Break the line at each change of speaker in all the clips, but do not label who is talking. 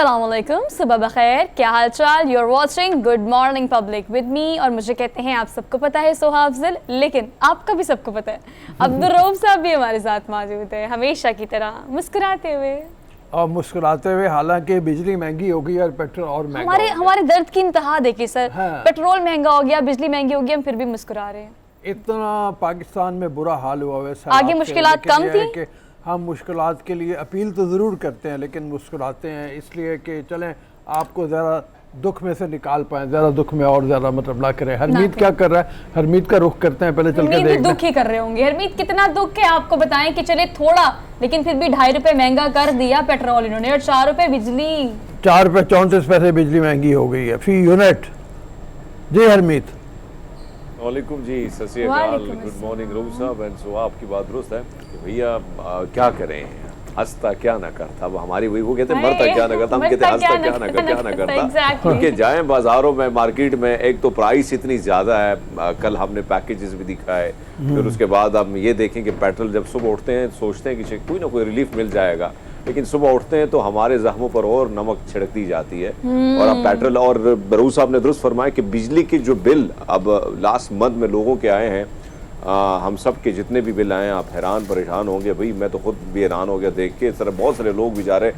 अस्सलामुअलैकुम, सुबह बखैर, क्या हाल चाल। You are watching good morning public with me. और मुझे कहते हैं आप सबको पता है सोहा अफजल, लेकिन आपका भी सबको पता है अब्दुल रऊफ साहब भी हमारे साथ मौजूद है, हमेशा की तरह मुस्कुराते हुए
हालांकि बिजली महंगी हो गई और पेट्रोल और महंगा
हमारे दर्द की इंतहा देखिए सर।
हाँ।
पेट्रोल महंगा हो गया, बिजली महंगी हो गई, हम फिर भी मुस्कुरा रहे हैं।
इतना पाकिस्तान में बुरा हाल हुआ वैसे
आगे मुश्किलात कम थी
कि हम मुश्किलात के लिए अपील तो ज़रूर करते हैं, लेकिन मुस्कुराते हैं इसलिए कि चलें आपको ज़रा दुख में से निकाल पाएं, ज़रा दुख में और ज़्यादा मतलब ना करें। हरमीत क्या कर रहा है, हरमीत का रुख करते हैं, पहले चल के देखते हैं।
दुख ही कर रहे होंगे। हरमीत कितना दुख है आपको बताएं कि चले थोड़ा, लेकिन फिर भी 2.5 रुपए महंगा कर दिया पेट्रोल इन्होंने, और 4 रुपए बिजली,
4 रुपए 34 पैसे बिजली महंगी हो गई है फी यूनिट। जी हरमीत।
वालेकुम जी, सत श्री अकाल, गुड मॉर्निंग रूम साहब। एंड सो आपकी बात दुरुस्त है कि भैया क्या करें, हंसता क्या ना करता। अब हमारी वही वो कहते हैं मरता क्या ना करता, हम कहते हैं हंसता क्या ना करता। क्योंकि जाएं बाजारों में, मार्केट में, एक तो प्राइस इतनी ज़्यादा है, कल हमने पैकेजेस भी दिखाए, फिर उसके बाद हम ये देखें कि पेट्रोल जब सुबह उठते हैं सोचते हैं कि कोई ना कोई रिलीफ मिल जाएगा, लेकिन सुबह उठते हैं तो हमारे जख्मों पर और नमक छिड़क दी जाती है। और अब पेट्रोल और बरूह साहब ने दुरुस्त फरमाया कि बिजली के जो बिल अब लास्ट मंथ में लोगों के आए हैं, हम सब के जितने भी बिल आए हैं, आप हैरान परेशान होंगे। भाई मैं तो खुद भी हैरान हो गया देख के। इस तरह बहुत सारे लोग बेचारे,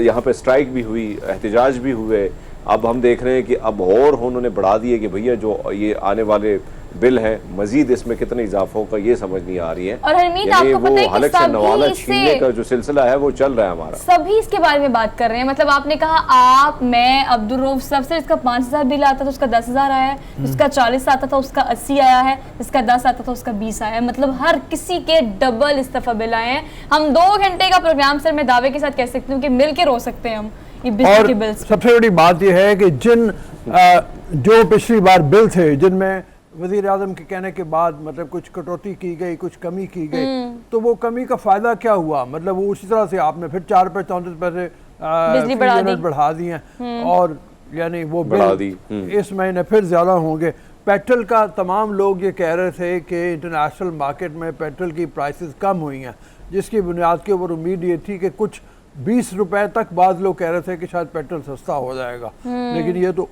यहाँ पे स्ट्राइक भी हुई, एहतजाज भी हुए। अब हम देख रहे हैं कि अब और उन्होंने बढ़ा दिए कि भैया जो ये आने वाले बिल है मजीद इसमें कितना इजाफा होगा ये समझ नहीं आ रही है।
और हरमीत आपको पता है कि सभी
छीनने का जो सिलसिला है वो चल रहा है हमारा,
सभी इसके बारे में बात कर रहे हैं। मतलब आपने कहा आप, मैं, अब्दुल रऊफ साहब से इसका 5000 बिल आता था उसका 10,000 आया है, जिसका 40 आता था उसका 80 आया है, जिसका 10 आता था उसका 20 आया है। मतलब हर किसी के डबल इस दफा बिल आए हैं। हम 2 घंटे का प्रोग्राम सर मैं दावे के साथ कह सकती हूँ कि मिल के रो सकते हैं हम ये बिजली के बिल।
सबसे बड़ी बात यह है कि जो पिछली बार बिल थे जिनमें वज़ीर आज़म के कहने के बाद मतलब कुछ कटौती की गई, कुछ कमी की गई, तो वो कमी का फायदा क्या हुआ? मतलब वो उसी तरह से आपने फिर 4 रुपए 34 पैसे बढ़ा दिए हैं, और यानी वो बिल इस महीने फिर ज्यादा होंगे। पेट्रोल का तमाम लोग ये कह रहे थे कि इंटरनेशनल मार्केट में पेट्रोल की प्राइसेस कम हुई हैं, जिसकी बुनियाद के ऊपर उम्मीद ये थी कि कुछ 20 रुपए तक बाद लोग कह रहे थे कि शायद पेट्रोल सस्ता हो जाएगा, लेकिन ये तो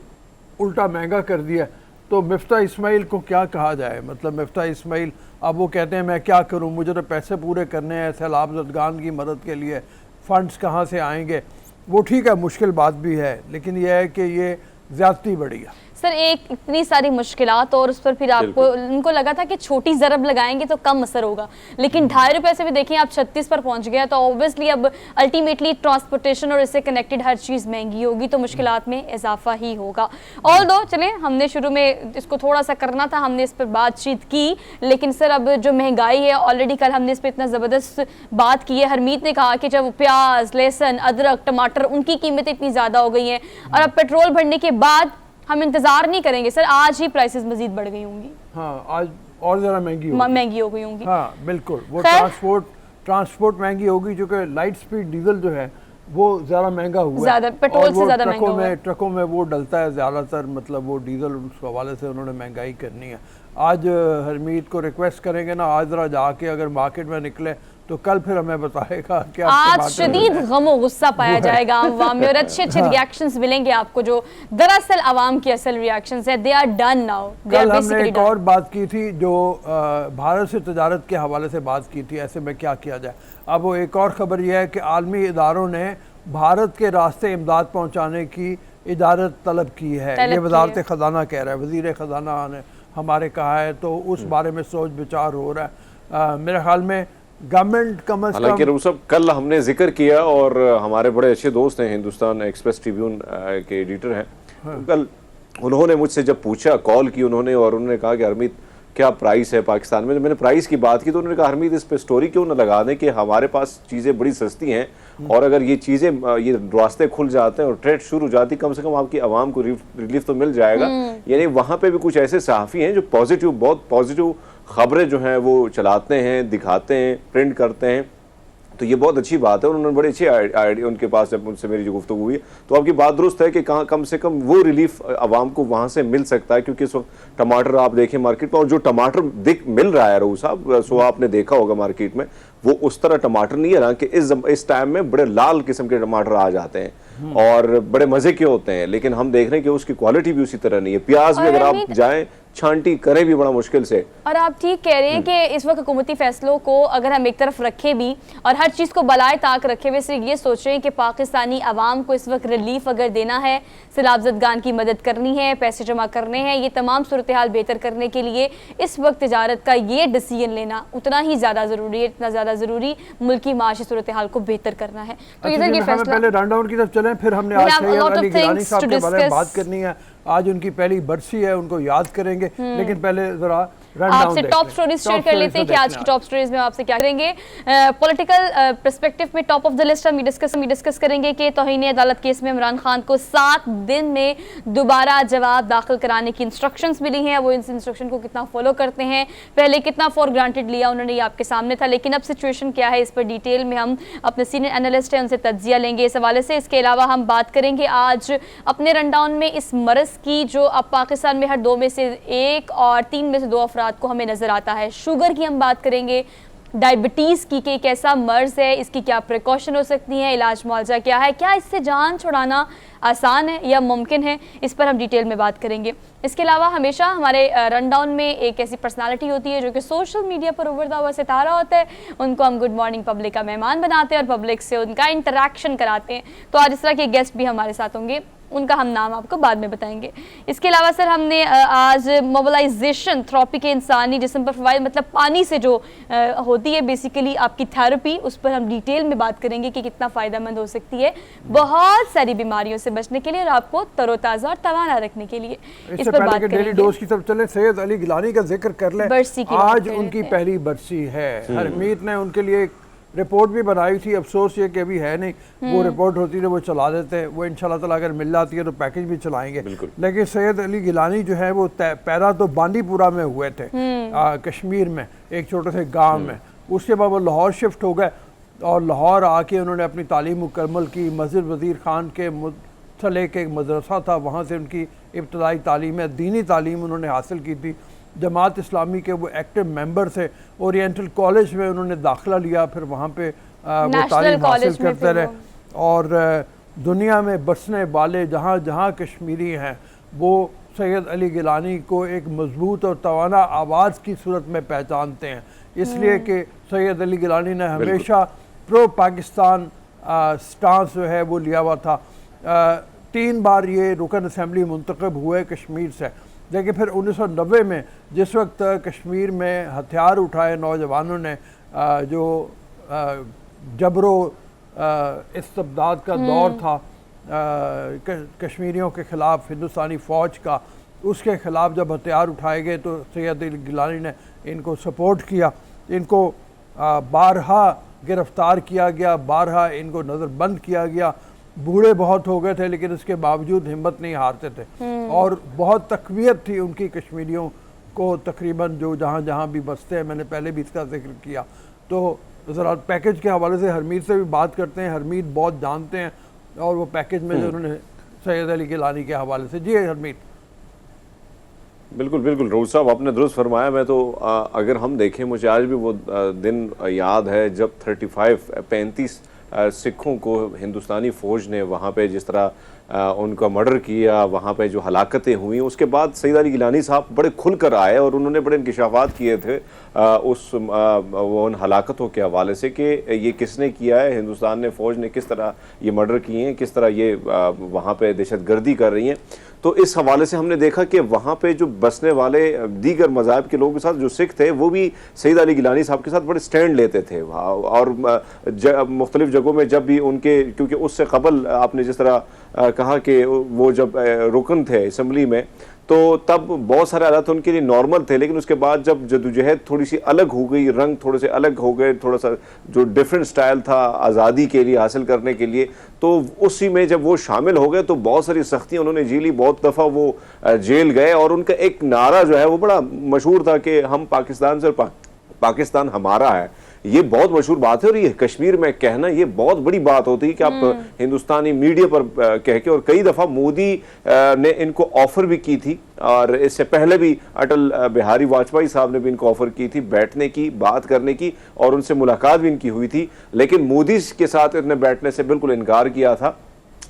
उल्टा महंगा कर दिया। तो मिफ्ता इस्माइल को क्या कहा जाए? मतलब मिफ्ता इस्माइल अब वो कहते हैं मैं क्या करूं, मुझे तो पैसे पूरे करने हैं सैलाब ज़दगान की मदद के लिए, फ़ंड्स कहाँ से आएंगे? वो ठीक है, मुश्किल बात भी है, लेकिन यह है कि ये ज़्यादती बढ़ी है
सर। एक इतनी सारी मुश्किलात और उस पर फिर आपको उनको लगा था कि छोटी ज़रब लगाएंगे तो कम असर होगा, लेकिन 2.5 रुपए से भी देखिए आप 36 पर पहुंच गया, तो ऑब्वियसली अब अल्टीमेटली ट्रांसपोर्टेशन और इससे कनेक्टेड हर चीज़ महंगी होगी, तो मुश्किलात में इजाफा ही होगा। ऑल दो चलें, हमने शुरू में इसको थोड़ा सा करना था, हमने इस पर बातचीत की, लेकिन सर अब जो महंगाई है ऑलरेडी कल हमने इस पर इतना ज़बरदस्त बात की है। हरमीत ने कहा कि जब प्याज, लहसुन, अदरक, टमाटर उनकी कीमतें इतनी ज़्यादा हो गई हैं, और अब पेट्रोल भरने के बाद हम इंतजार नहीं करेंगे सर, आज ही प्राइसेस मजीद बढ़ गई होंगी।
हाँ, आज और ज़रा महंगी
हो गई होंगी।
हाँ बिल्कुल, वो ट्रांसपोर्ट महंगी होगी, क्योंकि लाइट स्पीड डीजल जो है वो ज़्यादा महंगा हुआ है, ज़्यादा
पेट्रोल से ज़्यादा महंगा हुआ है।
ट्रकों में वो डलता है ज़्यादातर, मतलब वो डीजल, उस हवाले से उन्होंने महंगाई करनी है। आज हरमीत को रिक्वेस्ट करेंगे ना, आज ज़रा जाके अगर मार्केट में निकले तो कल फिर हमें बताएगा कि
आज शदीद गमो गुस्सा पाया जाएगा आवाम में, और अच्छे अच्छे रिएक्शंस मिलेंगे आपको, जो दरअसल आवाम की असल रिएक्शंस है। They are done now.
कल हमने एक और बात की थी जो भारत से तजारत के हवाले से बात की थी, ऐसे में क्या किया जाए। अब वो एक और ख़बर यह है कि आलमी इदारों ने भारत के रास्ते इमदाद पहुँचाने की इजाज़त तलब की है। ये वज़ारत ख़ज़ाना कह रहा है, वज़ीर ख़ज़ाना ने हमारे कहा है, तो उस बारे में सोच विचार हो रहा है। मेरे ख्याल में गवर्नमेंट कम अज़ कम,
हालांकि सब कल हमने जिक्र किया, और हमारे बड़े अच्छे दोस्त हैं, हिंदुस्तान एक्सप्रेस ट्रिब्यून के एडिटर हैं, हाँ। कल उन्होंने मुझसे जब पूछा, कॉल की उन्होंने, और उन्होंने कहा कि हरमीत क्या प्राइस है पाकिस्तान में। जब मैंने प्राइस की बात की तो उन्होंने कहा हरमीत इस पे स्टोरी क्यों ना लगा दें कि हमारे पास चीज़ें बड़ी सस्ती हैं, और अगर ये चीज़ें, ये रास्ते खुल जाते हैं और ट्रेड शुरू हो जाती, कम से कम आपकी आवाम को रिलीफ तो मिल जाएगा। यानी वहाँ पे भी कुछ ऐसे सहाफ़ी हैं जो पॉजिटिव, बहुत पॉजिटिव खबरें जो हैं वो चलाते हैं, दिखाते हैं, प्रिंट करते हैं, तो ये बहुत अच्छी बात है। उन्होंने बड़े अच्छे आइडिया, उनके पास जब उनसे मेरी जो गुफ्तगू हुई, तो आपकी बात दुरुस्त है कि कहाँ कम से कम वो रिलीफ आवाम को वहाँ से मिल सकता है, क्योंकि इस वक्त टमाटर आप देखें मार्केट में, और जो टमाटर मिल रहा है रहू साहब, सो आपने देखा होगा मार्केट में, वो उस तरह टमाटर नहीं है ना कि इस टाइम में बड़े लाल किस्म के टमाटर आ जाते हैं। और बड़े मजे के होते हैं, लेकिन हम देख रहे हैं कि उसकी क्वालिटी भी उसी तरह नहीं है। प्याज भी अगर आप जाएं छांटी करें भी बड़ा मुश्किल से।
और आप ठीक कह रहे हैं कि इस वक्त हुकूमती फैसलों को अगर हम एक तरफ रखें भी और हर चीज़ को बलाए ताक रखे हुए सिर्फ ये सोच रहे हैं कि पाकिस्तानी अवाम को इस वक्त रिलीफ अगर देना है, सैलाब ज़दगान की मदद करनी है, पैसे जमा करने हैं, ये तमाम सूरत हाल बेहतर करने के लिए इस वक्त तिजारत का ये डिसीजन लेना उतना ही ज़्यादा ज़रूरी है, इतना ज़्यादा ज़रूरी मुल्की माशी सूरत हाल को बेहतर करना है। तो इधर ये फैसला
पहले रन डाउन की तरफ चलें, फिर हमने आज सैयद अली गिलानी साहब के बारे में बात करनी है। आज उनकी पहली बरसी है, उनको याद करेंगे, लेकिन पहले जरा
आपसे टॉप स्टोरीज शेयर कर लेते हैं कि आज की टॉप स्टोरीज में आपसे क्या करेंगे। पॉलिटिकल पर्सपेक्टिव में टॉप ऑफ द लिस्ट हम डिस्कस करेंगे कि तौहीन अदालत केस में इमरान खान को 7 दिन में दोबारा जवाब दाखिल कराने की इंस्ट्रक्शंस मिली हैं। वो इस इंस्ट्रक्शन को कितना फॉलो करते हैं, पहले कितना फॉर ग्रांटेड लिया उन्होंने, ये आपके सामने था, लेकिन अब सिचुएशन क्या है इस पर डिटेल में हम अपने सीनियर एनालिस्ट हैं उनसे तज्जिया लेंगे इस हवाले से। इसके अलावा हम बात करेंगे आज अपने रनडाउन में इस मरज़ की जो अब पाकिस्तान में हर 2 में से 1 और 3 में से 2 अफराद को हमें नज़र आता है। शुगर की हम बात करेंगे, डायबिटीज़ की कि एक ऐसा मर्ज़ है, इसकी क्या प्रिकॉशन हो सकती है, इलाज मुआवजा क्या है, क्या इससे जान छुड़ाना आसान है या मुमकिन है, इस पर हम डिटेल में बात करेंगे। इसके अलावा हमेशा हमारे रनडाउन में एक ऐसी पर्सनालिटी होती है जो कि सोशल मीडिया पर उभरता हुआ सितारा होता है, उनको हम गुड मॉर्निंग पब्लिक का मेहमान बनाते हैं और पब्लिक से उनका इंटरेक्शन कराते हैं। तो आज इस तरह के गेस्ट भी हमारे साथ होंगे, उनका हम नाम आपको बाद में बताएंगे। इसके अलावा सर हमने आज मोबिलाइजेशन थेरेपी के इंसानी जिस्म पर फवाइद, मतलब पानी से जो होती है बेसिकली आपकी थेरेपी, उस पर हम डिटेल में बात करेंगे कि कितना फ़ायदेमंद हो सकती है बहुत सारी बीमारियों से बचने के लिए और आपको तरोताज़ा और तवाना रखने के लिए। इस पर बात करेंगे।
डेली डोज की तरफ चले, सैयद अली गिलानी का जिक्र कर लें। आज उनकी पहली बरसी है। हरमीत ने उनके लिए रिपोर्ट भी बनाई थी, अफसोस ये कि अभी है नहीं, वो रिपोर्ट होती है वो चला देते हैं, वो इंशाल्लाह ताला अगर मिल जाती है तो पैकेज भी चलाएंगे। लेकिन सैयद अली गिलानी जो है वो पैदा तो बांदीपुरा में हुए थे, कश्मीर में एक छोटे से गांव में। उसके बाद वो लाहौर शिफ्ट हो गए और लाहौर आके उन्होंने अपनी तालीम मुकम्मल की। मस्जिद वज़ीर खान के मुतले के एक मदरसा था, वहाँ से उनकी इब्तदाई तालीम है, दीनी तालीम उन्होंने हासिल की थी। जमात इस्लामी के वो एक्टिव मेंबर थे। ओरिएंटल कॉलेज में उन्होंने दाखिला लिया, फिर वहाँ पे वो तालीम हासिल करते रहे और दुनिया में बसने वाले जहाँ जहाँ कश्मीरी हैं वो सैयद अली गिलानी को एक मजबूत और तवाना आवाज़ की सूरत में पहचानते हैं, इसलिए कि सैयद अली गिलानी ने हमेशा प्रो पाकिस्तान स्टांस जो है वो लिया हुआ था। 3 बार ये रुकन असम्बली मुंतखब हुए कश्मीर से, लेकिन फिर 1990 में जिस वक्त कश्मीर में हथियार उठाए नौजवानों ने, जो जबरो इस्तबदाद का दौर था कश्मीरियों के ख़िलाफ़ हिंदुस्तानी फ़ौज का, उसके ख़िलाफ़ जब हथियार उठाए गए तो सैयद अली गिलानी ने इनको सपोर्ट किया। इनको बारहा गिरफ़्तार किया गया, बारहा इनको नज़रबंद किया गया। बूढ़े बहुत हो गए थे लेकिन उसके बावजूद हिम्मत नहीं हारते थे और बहुत तकवीत थी उनकी कश्मीरियों को, तकरीबन जो जहाँ जहाँ भी बसते हैं। मैंने पहले भी इसका जिक्र किया। तो ज़रा पैकेज के हवाले से हरमीत से भी बात करते हैं। हरमीत बहुत जानते हैं और वो पैकेज में जो उन्होंने सैयद अली गिलानी के हवाले से। जी हरमीत।
बिल्कुल बिल्कुल रऊफ साहब आपने दुरुस्त फरमाया। मैं तो अगर हम देखें, मुझे आज भी वो दिन याद है जब 35 सिखों को हिंदुस्तानी फ़ौज ने वहाँ पे जिस तरह उनका मर्डर किया, वहाँ पे जो हलाकतें हुई, उसके बाद सैयद अली गिलानी साहब बड़े खुल कर आए और उन्होंने बड़े इंकशाफात किए थे उन हलाकतों के हवाले से कि ये किसने किया है, हिंदुस्तान ने, फ़ौज ने किस तरह ये मर्डर किए हैं, किस तरह ये वहाँ पे दहशतगर्दी कर रही हैं। तो इस हवाले से हमने देखा कि वहाँ पे जो बसने वाले दीगर मज़ाहब के लोगों के साथ जो सिख थे वो भी सैयद अली गिलानी साहब के साथ बड़े स्टैंड लेते थे और मुख्तलिफ़ जगहों में जब भी उनके, क्योंकि उससे कबल आपने जिस तरह कहा कि वो जब रुकन थे असम्बली में तो तब बहुत सारे हालात उनके लिए नॉर्मल थे, लेकिन उसके बाद जब जदोजहद थोड़ी सी अलग हो गई, रंग थोड़े से अलग हो गए, थोड़ा सा जो डिफरेंट स्टाइल था आज़ादी के लिए हासिल करने के लिए, तो उसी में जब वो शामिल हो गए तो बहुत सारी सख्तियाँ उन्होंने झेली। बहुत दफ़ा वो जेल गए और उनका एक नारा जो है वो बड़ा मशहूर था कि हम पाकिस्तान से, पाकिस्तान हमारा है। ये बहुत मशहूर बात है और ये कश्मीर में कहना ये बहुत बड़ी बात होती है कि आप हिंदुस्तानी मीडिया पर कह के, और कई दफ़ा मोदी ने इनको ऑफ़र भी की थी और इससे पहले भी अटल बिहारी वाजपेयी साहब ने भी इनको ऑफ़र की थी बैठने की, बात करने की, और उनसे मुलाकात भी इनकी हुई थी, लेकिन मोदी के साथ इन्होंने बैठने से बिल्कुल इनकार किया था।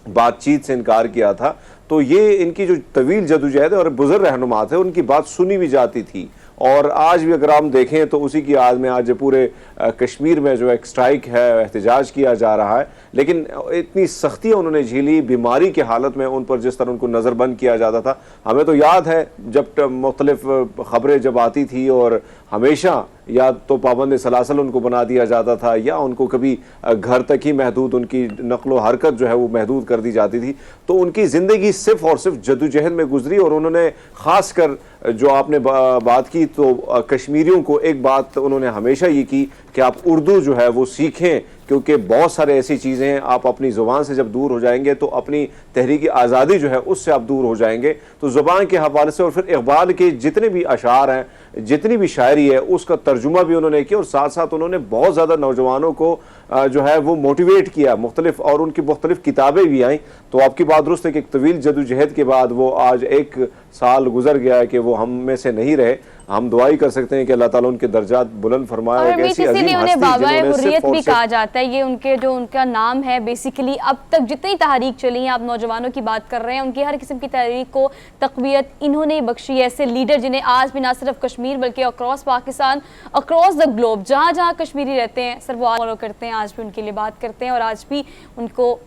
बातचीत से इनकार किया था। तो ये इनकी जो तवील जदोजहद है और बुजुर्ग रहनुमा थे, उनकी बात सुनी भी जाती थी। और आज भी अगर हम देखें तो उसी की याद में आज पूरे कश्मीर में जो एक स्ट्राइक है, एहतजाज किया जा रहा है। लेकिन इतनी सख्तियाँ उन्होंने झेली, बीमारी की हालत में उन पर जिस तरह उनको नज़रबंद किया जाता था। हमें तो याद है जब मुख्तलिफ ख़बरें जब आती थी और हमेशा या तो पाबंद सलासल उनको बना दिया जाता था, या उनको कभी घर तक ही महदूद, उनकी नकलो हरकत जो है वो महदूद कर दी जाती थी। तो उनकी ज़िंदगी सिर्फ़ और सिर्फ जदोजहद में गुजरी। और उन्होंने ख़ास कर जो आपने बात की, तो कश्मीरियों को एक बात उन्होंने हमेशा ये की कि आप उर्दू जो है वो सीखें, क्योंकि बहुत सारे ऐसी चीज़ें हैं, आप अपनी ज़ुबान से जब दूर हो जाएंगे तो अपनी तहरीकी आज़ादी जो है उससे आप दूर हो जाएंगे। तो ज़ुबान के हवाले से और फिर इक़बाल के जितने भी अशार हैं, जितनी भी शायरी है, उसका तर्जुमा भी उन्होंने किया। और साथ साथ उन्होंने बहुत ज़्यादा नौजवानों को जो है वो मोटिवेट किया मुख्तलिफ, और उनकी मुख्तलिफ किताबें भी आईं। तो आपकी बात दुरुस्त है कि एक तवील जदोजहद के बाद वो आज 1 साल गुजर गया है कि वो हम में से नहीं रहे। हम दुआई कर सकते हैं कि अल्लाह ताला उनके दर्जात बुलंद फरमाए।
और इसीलिए उन्हें बाबा हुर्रियत भी कहा जाता है। ये उनके जो उनका नाम है, बेसिकली अब तक जितनी तहरीक चली है, आप नौजवानों की बात कर रहे हैं, उनकी हर किस्म की तहरीक को तक़वियत इन्होंने बख्शी है। ऐसे लीडर जिन्हें आज भी ना सिर्फ कश्मीर बल्कि across Pakistan, across the globe, जहाँ जहाँ कश्मीरी रहते हैं सर वो फॉलो करते हैं, आज भी उनके लिए बात करते हैं और आज भी उनको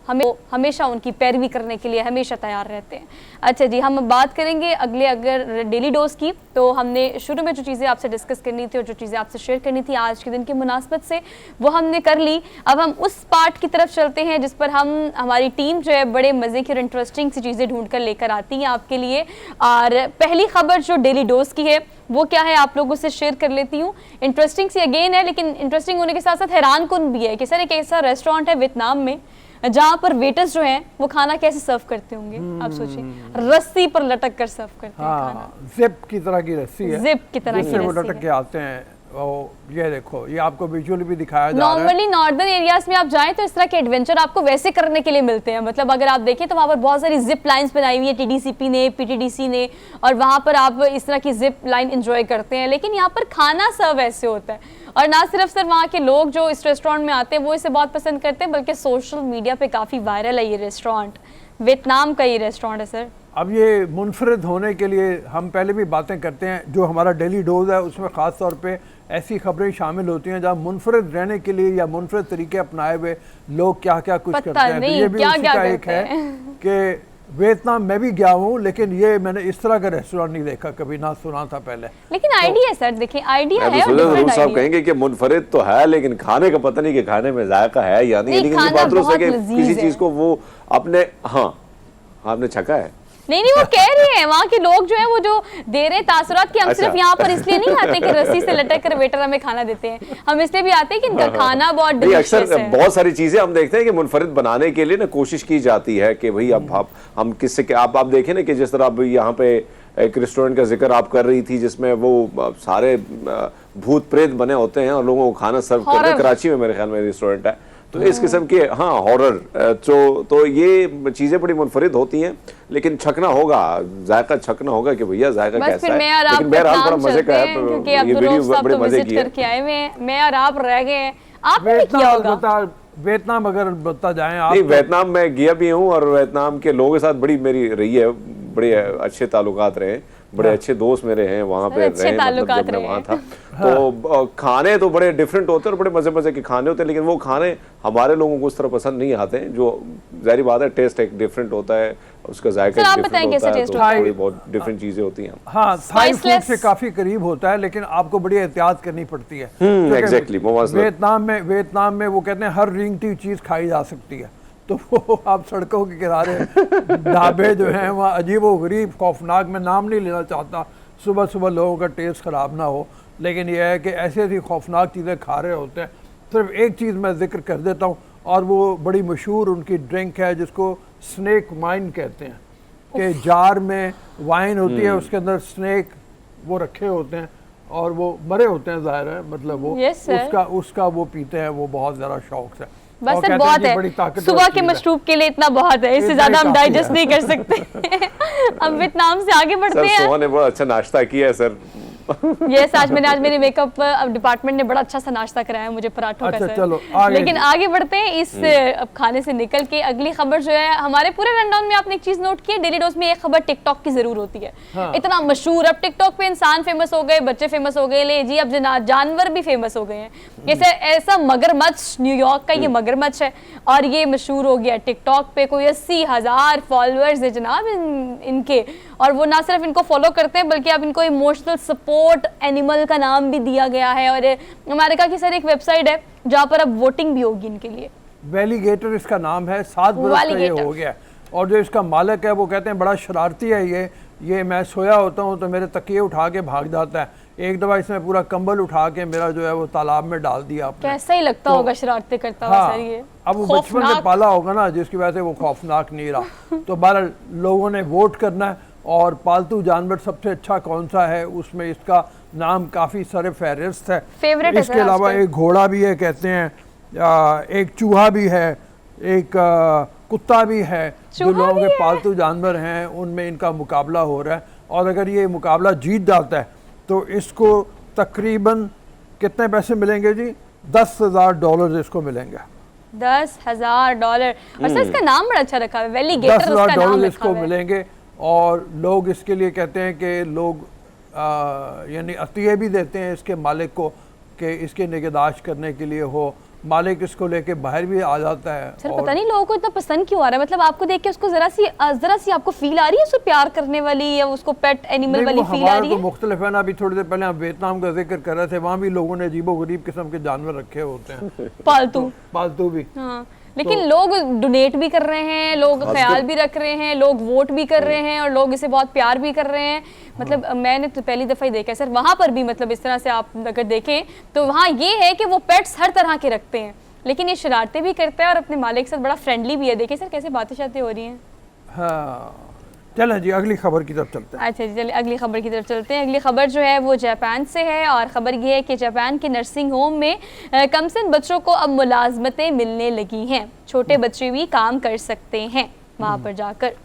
हमेशा उनकी पैरवी करने के लिए हमेशा तैयार रहते हैं। अच्छा जी, हम बात करेंगे अगर डेली डोज की। तो हमने शुरू में जो चीज़ें आपसे डिस्कस करनी थी और जो चीज़ें आपसे शेयर करनी थी आज के दिन की मुनासबत से, वो हमने कर ली। अब हम उस पार्ट की तरफ चलते हैं जिस पर हमारी टीम जो है बड़े मज़े की और इंटरेस्टिंग सी चीज़ें ढूंढ कर लेकर आती हैं आपके लिए। और पहली खबर जो डेली डोज की है वो क्या है, आप लोगों से शेयर कर लेती हूँ। इंटरेस्टिंग सी अगेन है, लेकिन इंटरेस्टिंग होने के साथ साथ हैरान कुन भी है कि सर एक ऐसा रेस्टोरेंट है वियतनाम में जहाँ पर वेटर्स जो हैं वो खाना कैसे सर्व करते होंगे। आप सोचिए, रस्सी पर लटक कर सर्व करते हैं खाना।
जिप की तरह की रस्सी है,
जिप की तरह की
वो
रस्सी
लटक के आते हैं। ये देखो, ये आपको विजुअली भी दिखाया जा रहा है।
नॉर्मली नॉर्दर्न एरियाज में आप जाएं तो इस तरह के एडवेंचर आपको वैसे करने के लिए मिलते हैं। मतलब अगर आप देखें तो वहाँ पर बहुत सारी जिप लाइन्स बनाई हुई है TDCP ने, PTDC ने, और वहाँ पर आप इस तरह की जिप लाइन एंजॉय करते हैं। लेकिन यहाँ पर खाना सर्व ऐसे होता है, और ना सिर्फ सर वहाँ के लोग जो इस रेस्टोरेंट में आते हैं वो इसे बहुत पसंद करते हैं, बल्कि सोशल मीडिया पे काफ़ी वायरल है ये रेस्टोरेंट। वियतनाम का ये रेस्टोरेंट है सर।
अब ये मुनफरद होने के लिए हम पहले भी बातें करते हैं, जो हमारा डेली डोज है उसमें ख़ास तौर पे ऐसी खबरें शामिल होती हैं जहाँ मुनफरद रहने के लिए या मुनफरद तरीके अपनाए हुए लोग क्या क्या कुछ करते हैं। तो ये भी उसी का एक है कि वियतनाम में भी गया हूँ, लेकिन ये मैंने इस तरह का रेस्टोरेंट नहीं देखा कभी, ना सुना था पहले।
लेकिन आइडिया है सर, देखिए आइडिया है।
तो साहब कहेंगे कि मुनफरिद तो है, लेकिन खाने का पता नहीं कि खाने में जायका है या नहीं। लेकिन ये बात दुरुस्त है कि किसी चीज को वो अपने, हाँ आपने छका है।
नहीं वो कह रहे हैं वहाँ के लोग जो है वो जो दे रहे तासुरात कि हम सिर्फ यहाँ पर इसलिए नहीं आते कि रस्सी से लटक कर वेटर हमें खाना देते हैं, हम इसलिए भी आते हैं कि इनका खाना बहुत डिलीशियस है।
बहुत सारी चीजें हम देखते हैं कि मुनफरिद बनाने के लिए ना कोशिश की जाती है कि भाई अब हम किससे, आप देखें ना कि जिस तरह अब यहाँ पे एक रेस्टोरेंट का जिक्र आप कर रही थी जिसमें वो सारे भूत प्रेत बने होते हैं और लोगों को खाना सर्व करते हैं। कराची में मेरे ख्याल में रेस्टोरेंट है, तो इस किस्म के, हाँ हॉरर, तो ये चीजें बड़ी मुनफरिद होती हैं। लेकिन छकना होगा, जायका छकना होगा कि भैया जायका कैसा है। लेकिन बहरहाल बड़ा मजे का है, ये वीडियो बड़े मजे की है।
मैं और आप रह गए, आपने भी किया होगा।
वियतनाम अगर बता जाएं आप।
नहीं, वियतनाम में गया भी हूँ और वियतनाम के लोगों के साथ बड़ी मेरी रही है, बड़े अच्छे ताल्लुकात रहे, बड़े अच्छे दोस्त मेरे हैं वहाँ पे रहे, मतलब जब मैं वहाँ था। तो खाने तो बड़े डिफरेंट होते हैं और बड़े मजे मजे के खाने होते हैं, लेकिन वो खाने हमारे लोगों को उस तरह पसंद नहीं आते हैं। जो जाहिर बात है, टेस्ट एक डिफरेंट होता है, उसका जायका डिफरेंट होता है, तो थोड़ी बहुत डिफरेंट चीजें होती हैं।
हाँ, थाई फूड से काफी करीब होता है, लेकिन आपको बड़ी एहतियात करनी पड़ती है।
एग्जैक्टली,
वियतनाम में वो कहते हैं हर रिंगटी चीज खाई जा सकती है। तो वो आप सड़कों के किनारे ढाबे जो हैं वहाँ अजीब व गरीब, खौफनाक, मैं नाम नहीं लेना चाहता, सुबह सुबह लोगों का टेस्ट ख़राब ना हो, लेकिन यह है कि ऐसी ऐसी खौफनाक चीज़ें खा रहे होते हैं। सिर्फ एक चीज़ मैं जिक्र कर देता हूँ, और वो बड़ी मशहूर उनकी ड्रिंक है जिसको स्नैक वाइन कहते हैं, कि जार में वाइन होती है, उसके अंदर स्नैक वो रखे होते हैं और वो मरे होते हैं, जाहिर है, मतलब वो उसका वो पीते हैं, वो बहुत ज़्यादा शौक से।
बस सर बहुत है, सुबह के मशरूब के लिए इतना बहुत है, इससे ज्यादा हम डाइजेस्ट नहीं कर सकते। अब वियतनाम से आगे बढ़ते हैं।
सुबह ने बहुत अच्छा नाश्ता किया है सर,
यस, आज मेरे मेकअप डिपार्टमेंट ने बड़ा अच्छा सा नाश्ता कराया मुझे, पराठों का
अच्छा,
सर।
चलो, आगे।
लेकिन आगे बढ़ते हैं इस अब खाने से निकल के अगली खबर जो है हमारे पूरे रनडाउन में। आपने एक चीज नोट की है, डेली डोज में एक खबर टिकटॉक की जरूर होती है।
हाँ।
इतना मशहूर, अब टिकटॉक पे इंसान फेमस हो गए, बच्चे फेमस हो गए, ले जी अब जानवर भी फेमस हो गए हैं। जैसे ऐसा मगरमच्छ, न्यूयॉर्क का ये मगरमच्छ है और ये मशहूर हो गया टिकटॉक पे। कोई 80,000 फॉलोअर्स है जनाब इनके, और वो ना सिर्फ इनको फॉलो करते हैं बल्कि अब इनको इमोशनल सपोर्ट एनिमल का नाम भी दिया गया है। और अमेरिका की सर एक वेबसाइट है जहाँ पर अब वोटिंग भी होगी इनके लिए।
वैलीगेटर इसका नाम है, 7 बरस का ये हो गया। और जो इसका मालिक है वो कहते हैं बड़ा शरारती है ये मैं सोया होता हूँ तो मेरे तकिए उठा के भाग जाता है। एक दफा इसने पूरा कंबल उठा के मेरा जो है वो तालाब में डाल दिया आपने।
कैसा ही लगता होगा शरारतें करता हुआ सर ये।
अब वो बचपन से पाला होगा ना, जिसकी वजह से वो खौफनाक नहीं रहा। तो बहरहाल लोगों ने वोट करना है और पालतू जानवर सबसे अच्छा कौन सा है, उसमें इसका नाम काफ़ी सारे फहरिस्त है।
फेवरेट है
इसके अलावा एक घोड़ा भी है कहते हैं, एक चूहा भी है, एक कुत्ता भी है। जो लोगों के पालतू जानवर हैं उनमें इनका मुकाबला हो रहा है। और अगर ये मुकाबला जीत जाता है तो इसको तकरीबन कितने पैसे मिलेंगे जी? $10,000 इसको मिलेंगे।
$10,000। और सर इसका नाम बड़ा अच्छा रखा है, वैलीगेटर उसका नाम
$10,000
रखा
इसको
है।
मिलेंगे। और लोग इसके लिए कहते हैं कि लोग यानी अतिये भी देते हैं इसके मालिक को कि इसके निगहदाश्त करने के लिए हो। मालिक इसको लेके बाहर भी आ जाता है।
सर पता नहीं लोगों को इतना पसंद क्यों आ रहा है, मतलब आपको देख के उसको जरा सी आपको फील आ रही है, उसको प्यार करने वाली या उसको पेट एनिमल वाली फील आ रही है?
तो मुख्तलिफ है ना। अभी थोड़ी देर पहले हम वियतनाम का जिक्र कर रहे थे, वहाँ भी लोगों ने अजीबोगरीब किस्म के जानवर रखे होते हैं पालतू भी।
हाँ, लेकिन लोग डोनेट भी कर रहे हैं, लोग ख्याल भी रख रहे हैं, लोग वोट भी कर रहे हैं और लोग इसे बहुत प्यार भी कर रहे हैं। मतलब मैंने तो पहली दफ़ा ही देखा है सर, वहाँ पर भी मतलब इस तरह से आप अगर देखें तो वहाँ ये है कि वो पेट्स हर तरह के रखते हैं, लेकिन ये शरारतें भी करता है और अपने मालिक के साथ बड़ा फ्रेंडली भी है। देखिए सर कैसे बातें शातें हो रही हैं।
हाँ चलें जी अगली खबर की तरफ चलते हैं।
अच्छा जी चलिए अगली खबर की तरफ चलते हैं। अगली खबर जो है वो जापान से है और ख़बर ये है कि जापान के नर्सिंग होम में कमसिन बच्चों को अब मुलाजमतें मिलने लगी हैं। छोटे बच्चे भी काम कर सकते हैं वहाँ पर जाकर।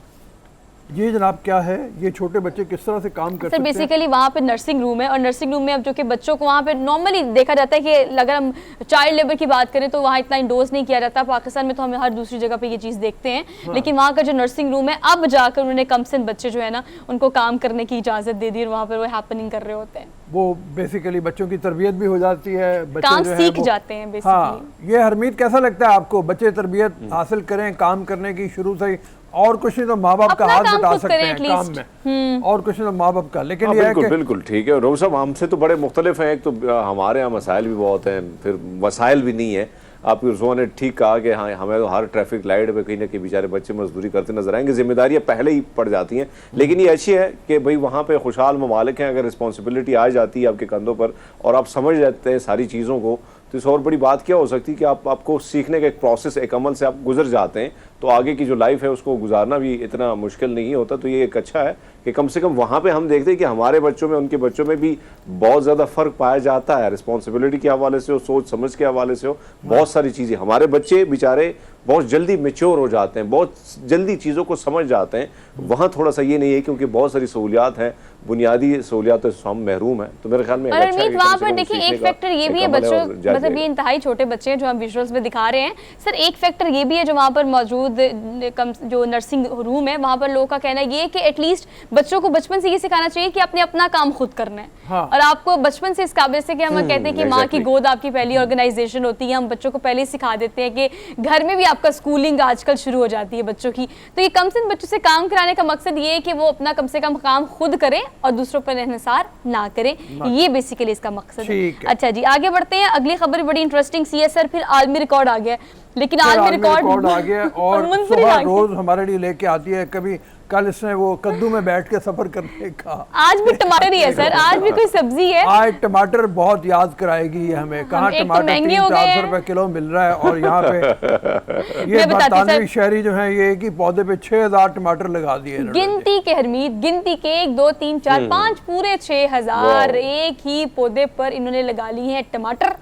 ये जनाब क्या है, ये छोटे बच्चे किस तरह से काम कर सकते हैं?
बेसिकली वहाँ पे नर्सिंग रूम है और नर्सिंग रूम में अब जो कि बच्चों को वहाँ पे नॉर्मली देखा जाता है कि अगर हम चाइल्ड लेबर की बात करें तो वहाँ इतना इंडोर्स नहीं किया जाता। पाकिस्तान में तो हमें हर दूसरी जगह पे ये चीज़ देखते हैं। हाँ। लेकिन वहाँ का जो नर्सिंग रूम है अब जाकर उन्होंने कमसिन बच्चे जो है ना उनको काम करने की इजाज़त दे दी और वहाँ पर वो हैपनिंग कर रहे होते हैं।
वो बेसिकली बच्चों की तरबियत भी हो जाती है, बच्चे
काम
जो
सीख जाते हैं बेसिकली।
हाँ, ये हरमीत कैसा लगता है आपको? बच्चे तरबियत हासिल करें काम करने की शुरू से ही, और कुछ नहीं तो माँ बाप का हाथ बटा सकते हैं काम में, और कुछ नहीं तो माँ बाप का। लेकिन ये
बिल्कुल बिल्कुल ठीक है। रोब साहब हमसे तो बड़े मुख्तलिफ हैं। एक तो हमारे यहाँ मसाइल भी बहुत हैं, फिर वसाइल भी नहीं है। आपकी रसुआ ने ठीक कहा कि हाँ हमें तो हर ट्रैफिक लाइट पे कहीं ना कहीं बेचारे बच्चे मजदूरी करते नजर आएंगे, जिम्मेदारियां पहले ही पड़ जाती हैं। लेकिन ये अच्छी है कि भाई वहाँ पे खुशहाल ममालिक हैं, अगर रिस्पॉन्सिबिलिटी आ जाती है आपके कंधों पर और आप समझ लेते हैं सारी चीज़ों को, तो इस और बड़ी बात क्या हो सकती है कि आपको सीखने का एक प्रोसेस, एक अमल से आप गुजर जाते हैं तो आगे की जो लाइफ है उसको गुजारना भी इतना मुश्किल नहीं होता। तो ये एक अच्छा है कि कम से कम वहाँ पे हम देखते हैं कि हमारे बच्चों में उनके बच्चों में भी बहुत ज़्यादा फ़र्क पाया जाता है, रिस्पॉन्सिबिलिटी के हवाले से हो, सोच समझ के हवाले से हो, बहुत सारी चीज़ें। हमारे बच्चे बेचारे बहुत जल्दी मैच्योर हो जाते हैं, बहुत जल्दी चीज़ों को समझ जाते हैं। वहाँ थोड़ा सा ये नहीं है क्योंकि बहुत सारी सहूलियात हैं, बुनियादी सहूलियातों से हम महरूम हैं। तो मेरे ख्याल में
वहाँ पर देखिए एक फैक्टर ये भी है बच्चों, मतलब ये इंतहाई छोटे बच्चे हैं जो हम विजुअल्स में दिखा रहे हैं सर। एक फैक्टर ये भी है जो वहाँ पर मौजूद जो नर्सिंग रूम है वहाँ पर लोगों का कहना ये है कि एटलीस्ट बच्चों को बचपन से ये सिखाना चाहिए कि आपने अपना काम खुद करना है। हाँ। और आपको बचपन से इस काबिल से कि हम कहते हैं कि माँ की गोद आपकी पहली ऑर्गेनाइजेशन होती है, हम बच्चों को पहले सिखा देते हैं कि घर में भी आपका स्कूलिंग आजकल शुरू हो जाती है बच्चों की। तो ये कम से कम बच्चों से काम कराने का मकसद ये है कि वो अपना कम से कम काम खुद करें और दूसरों पर इन्हिसार ना करें, ये बेसिकली इसका मकसद है। अच्छा जी आगे बढ़ते हैं। अगली खबर बड़ी इंटरेस्टिंग सी है सर, फिर आलमी रिकॉर्ड आ गया, लेकिन आलमी रिकॉर्ड
आ गया और सुबह रोज हमारे लिए लेके आती है। कभी कल इसने वो कद्दू में बैठ के सफर करने का,
आज भी टमाटर ही है सर, आज भी कोई सब्जी है।
आज टमाटर बहुत याद कराएगी ये हमें। कहाँ टमाटर 300-400 रुपए किलो मिल रहा है और यहाँ पे ये बरतानवी शहरी जो है ये एक ही पौधे पे 6000 टमाटर लगा दिए।
गिनती के हरमीत, गिनती के 1 2 3 4 5 पूरे 6000 एक ही पौधे पर इन्होंने लगा लिए हैं टमाटर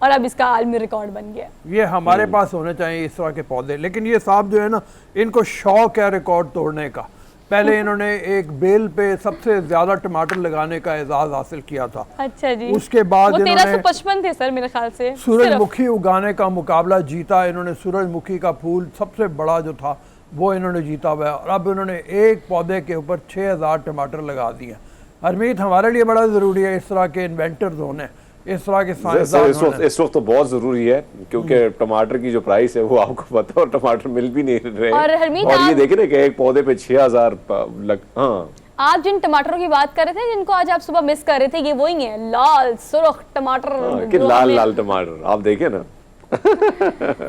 और अब इसका आलमी रिकॉर्ड बन गया।
ये हमारे पास होने चाहिए इस तरह के पौधे, लेकिन ये साहब जो है ना इनको शौक है रिकॉर्ड तोड़ने का। पहले इन्होंने एक बेल पे सबसे ज्यादा टमाटर लगाने का एजाज हासिल किया था।
अच्छा जी।
उसके बाद
वो
इन्होंने
1355 थे सर मेरे ख्याल से।
सूरजमुखी उगाने का मुकाबला जीता। इन्होंने सूरजमुखी का फूल सबसे बड़ा जो था वो इन्होंने जीता हुआ है, और अब इन्होंने एक पौधे के ऊपर 6000 टमाटर लगा दिए। हरमीत, हमारे लिए बड़ा ज़रूरी है इस तरह के इन्वेंटर्स होने, इस तरह के साइंसदान होने।
इस वक्त तो बहुत जरूरी है, क्योंकि टमाटर की जो प्राइस है वो आपको पता है, और टमाटर मिल भी नहीं रहे।
और हरमीत,
ये देखे ना कि एक पौधे पे 6000 हाँ।
आप जिन टमाटरों की बात कर रहे थे, जिनको आज आप सुबह मिस कर रहे थे, ये वही है लाल सुर्ख टमाटर
कि लाल लाल टमाटर आप देखे ना।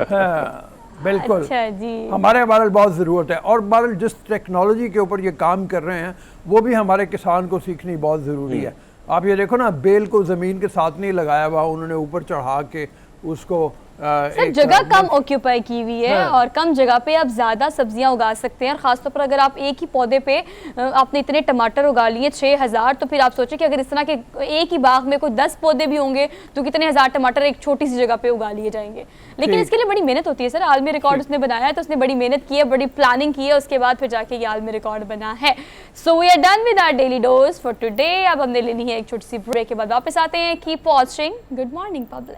हाँ, बिल्कुल।
अच्छा जी।
हमारे बहरहाल बहुत ज़रूरत है, और बहरहाल जिस टेक्नोलॉजी के ऊपर ये काम कर रहे हैं वो भी हमारे किसान को सीखनी बहुत ज़रूरी है। आप ये देखो ना, बेल को ज़मीन के साथ नहीं लगाया हुआ, उन्होंने ऊपर चढ़ा के उसको
सर जगह कम ऑक्यूपाई की हुई है,
हाँ।
और कम जगह पे आप ज़्यादा सब्जियां उगा सकते हैं। और ख़ासतौर पर अगर आप एक ही पौधे पे आपने इतने टमाटर उगा लिए 6000, तो फिर आप सोचें कि अगर इस तरह के एक ही बाग में कोई 10 पौधे भी होंगे तो कितने हज़ार टमाटर एक छोटी सी जगह पे उगा लिए जाएंगे। लेकिन इसके लिए बड़ी मेहनत होती है सर। आलमी रिकॉर्ड उसने बनाया है तो उसने बड़ी मेहनत की है, बड़ी प्लानिंग की है, उसके बाद फिर जाके ये आलमी रिकॉर्ड बना है। So we are done with our daily dose for today. अब हमने लेनी है एक छोटी सी ब्रेक, के बाद वापस आते हैं। Keep watching. Good morning public.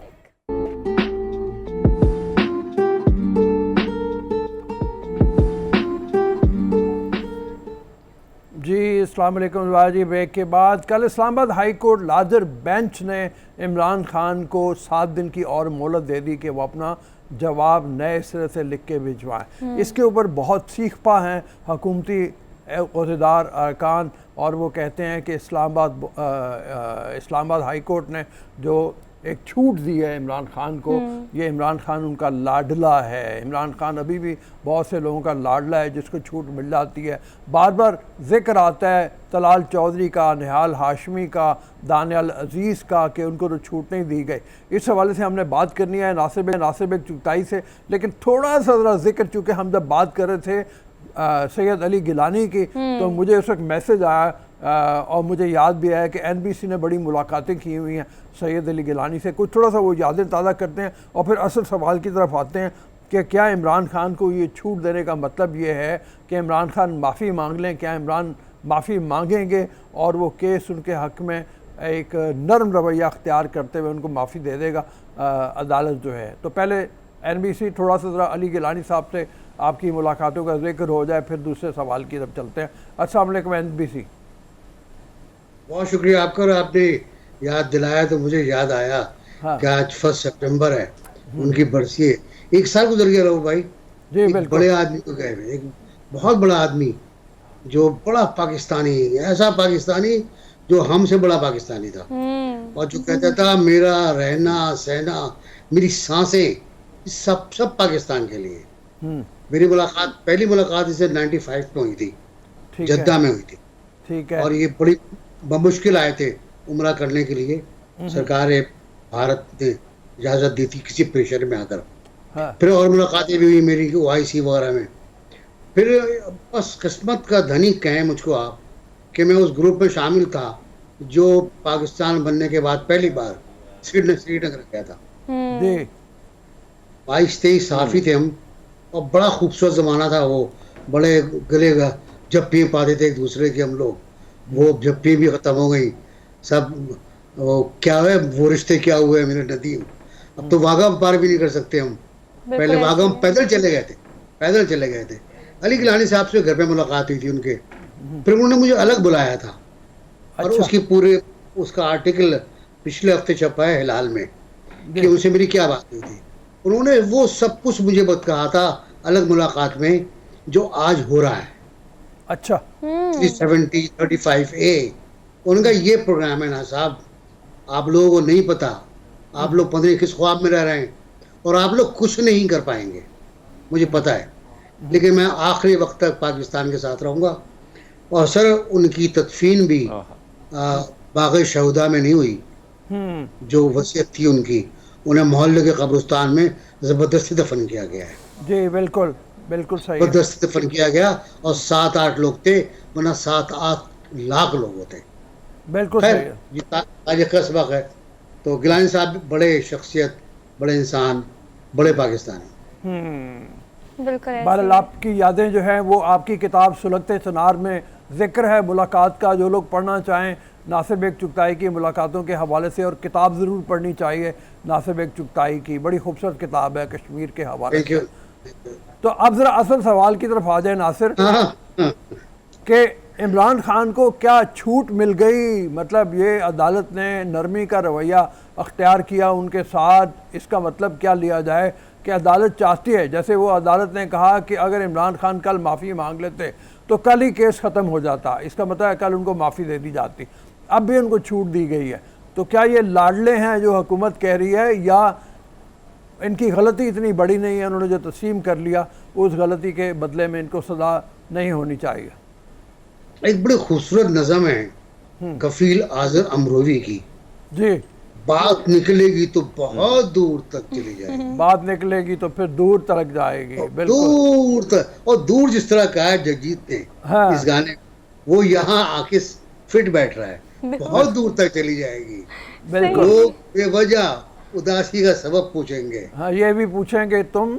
जी अस्सलाम वालेकुम जी। ब्रेक के बाद कल Islamabad high court larger bench ने इमरान खान को 7 दिन की और मोहलत दे दी कि वो अपना जवाब नए सिरे से लिख के भिजवाएं। इसके ऊपर बहुत सीखपा हैं हुकूमती अहदेदार अरकान, और वो कहते हैं कि इस्लामाबाद हाई कोर्ट ने जो एक छूट दी है इमरान खान को, ये इमरान खान उनका लाडला है। इमरान खान अभी भी बहुत से लोगों का लाडला है जिसको छूट मिल जाती है। बार बार जिक्र आता है तलाल चौधरी का, निहाल हाशमी का, दानियाल अजीज़ का, कि उनको तो छूट नहीं दी गई। इस हवाले से हमने बात करनी है नासिब चुगताई से, लेकिन थोड़ा सा ज़रा जिक्र, चूँकि हम जब बात कर रहे थे सैयद अली गिलानी की, तो मुझे उस वक्त मैसेज आया और मुझे याद भी आया कि NBC ने बड़ी मुलाकातें की हुई हैं सैयद अली गिलानी से। कुछ थोड़ा सा वो यादें ताज़ा करते हैं और फिर असल सवाल की तरफ आते हैं कि क्या इमरान खान को ये छूट देने का मतलब ये है कि इमरान खान माफ़ी मांग लें? क्या इमरान माफ़ी मांगेंगे और वो केस उनके हक़ में एक नरम रवैया अख्तियार करते हुए उनको माफ़ी दे देगा अदालत जो है? तो पहले NBC थोड़ा सा ज़रा अली गिलानी साहब से आपकी मुलाकातों का जिक्र हो जाए, फिर दूसरे सवाल की तरफ चलते हैं। अस्सलाम वालेकुम NBC।
बहुत शुक्रिया आपका, और आपने याद दिलाया तो मुझे याद आया कि आज 1 सितंबर है, उनकी बरसी है। 1 साल गुजर गया रहो भाई।
जी
एक
बिल्कुल।
बड़े आदमी को गए हुए, एक बहुत बड़ा आदमी, जो बड़ा पाकिस्तानी, ऐसा पाकिस्तानी जो हमसे बड़ा पाकिस्तानी था, और जो कहता था मेरा रहना सहना मेरी सांसें सब पाकिस्तान के लिए। मेरी पहली मुलाकात इसे 95 में हुई थी, जद्दा में हुई थी।
ठीक है।
और ये बड़ी बमुश्किल आए थे उम्रा करने के लिए। सरकार भारत ने इजाज़त दी थी किसी प्रेशर में आकर।
हाँ।
फिर और मुलाकातें भी हुई मेरी OIC वगैरह में। फिर बस किस्मत का धनी कहें मुझको आप कि मैं उस ग्रुप में शामिल था जो पाकिस्तान बनने के बाद पहली बार श्रीनगर गया था।
जी
22-23 सहाफ़ी थे हम, और बड़ा खूबसूरत ज़माना था वो। बड़े गले जप्पी पाते थे एक दूसरे के हम लोग। वो जप्पी भी ख़त्म हो गई सब। वो क्या है, वो रिश्ते क्या हुए मेरे नदीम। अब तो वाघा पार भी नहीं कर सकते हम। पहले वाघा हम पैदल चले गए थे। अली गिलानी साहब से घर पे मुलाकात हुई थी उनके, फिर उन्होंने मुझे अलग बुलाया था। और
अच्छा।
उसका आर्टिकल पिछले हफ्ते छपा है हिलाल में कि उनसे मेरी क्या बात हुई थी। उन्होंने वो सब कुछ मुझे कहा था अलग मुलाकात में, जो आज हो रहा है।
अच्छा।
370-35A उनका ये प्रोग्राम है ना साहब, आप लोगों को नहीं पता। आप लोग पता नहीं किस ख्वाब में रह रहे हैं, और आप लोग कुछ नहीं कर पाएंगे, मुझे पता है। लेकिन मैं आखिरी वक्त तक पाकिस्तान के साथ रहूँगा। और सर उनकी तदफीन भी बाग़ शहुदा में नहीं हुई, जो वसीयत थी उनकी, उन्हें मोहल्ले के कब्रिस्तान में ज़बरदस्ती दफन किया गया है।
जी बिल्कुल बिल्कुल सही।
ज़बरदस्ती दफन किया गया, और 7-8 लोग थे, वरना 7-8 लाख लोग होते।
बिल्कुल सही।
ये तारीख़ का सबक है। तो गिलानी साहब बड़े शख्सियत, बड़े इंसान, बड़े पाकिस्तानी।
बिल्कुल ऐसे
बहरहाल
ही।
आपकी यादें जो हैं वो आपकी किताब सुलगते सनार में जिक्र है मुलाकात का। जो लोग पढ़ना चाहें नासिर बेग चुगताई की मुलाकातों के हवाले से, और किताब ज़रूर पढ़नी चाहिए नासिर बेग चुगताई की, बड़ी खूबसूरत किताब है कश्मीर के हवाले
थैंक यू।
से। तो अब ज़रा असल सवाल की तरफ आ जाए नासिर,
हाँ हाँ
कि इमरान खान को क्या छूट मिल गई? मतलब ये अदालत ने नरमी का रवैया अख्तियार किया उनके साथ, इसका मतलब क्या लिया जाए कि अदालत चाहती है, जैसे वो अदालत ने कहा कि अगर इमरान खान कल माफ़ी मांग लेते तो कल ही केस ख़त्म हो जाता, इसका मतलब है कल उनको माफ़ी दे दी जाती, अब भी उनको छूट दी गई है। तो क्या ये लाडले हैं जो हुकूमत कह रही है, या इनकी गलती इतनी बड़ी नहीं है, उन्होंने जो तस्लीम कर लिया उस गलती के बदले में इनको सज़ा नहीं होनी चाहिए?
एक बड़ी खूबसूरत नज़म है कफील आजर अमरोवी की,
जी,
बात निकलेगी तो बहुत दूर तक चली जाएगी,
बात निकलेगी तो फिर दूर तक जाएगी। बिल्कुल,
दूर तक। और दूर जिस तरह कहा है जगजीत ने
हाँ।
इस गाने, वो यहाँ आके फिट बैठ रहा है, बहुत दूर तक चली जाएगी।
बिल्कुल।
लोग बेवजह उदासी का सबब पूछेंगे,
हाँ, ये भी पूछेंगे तुम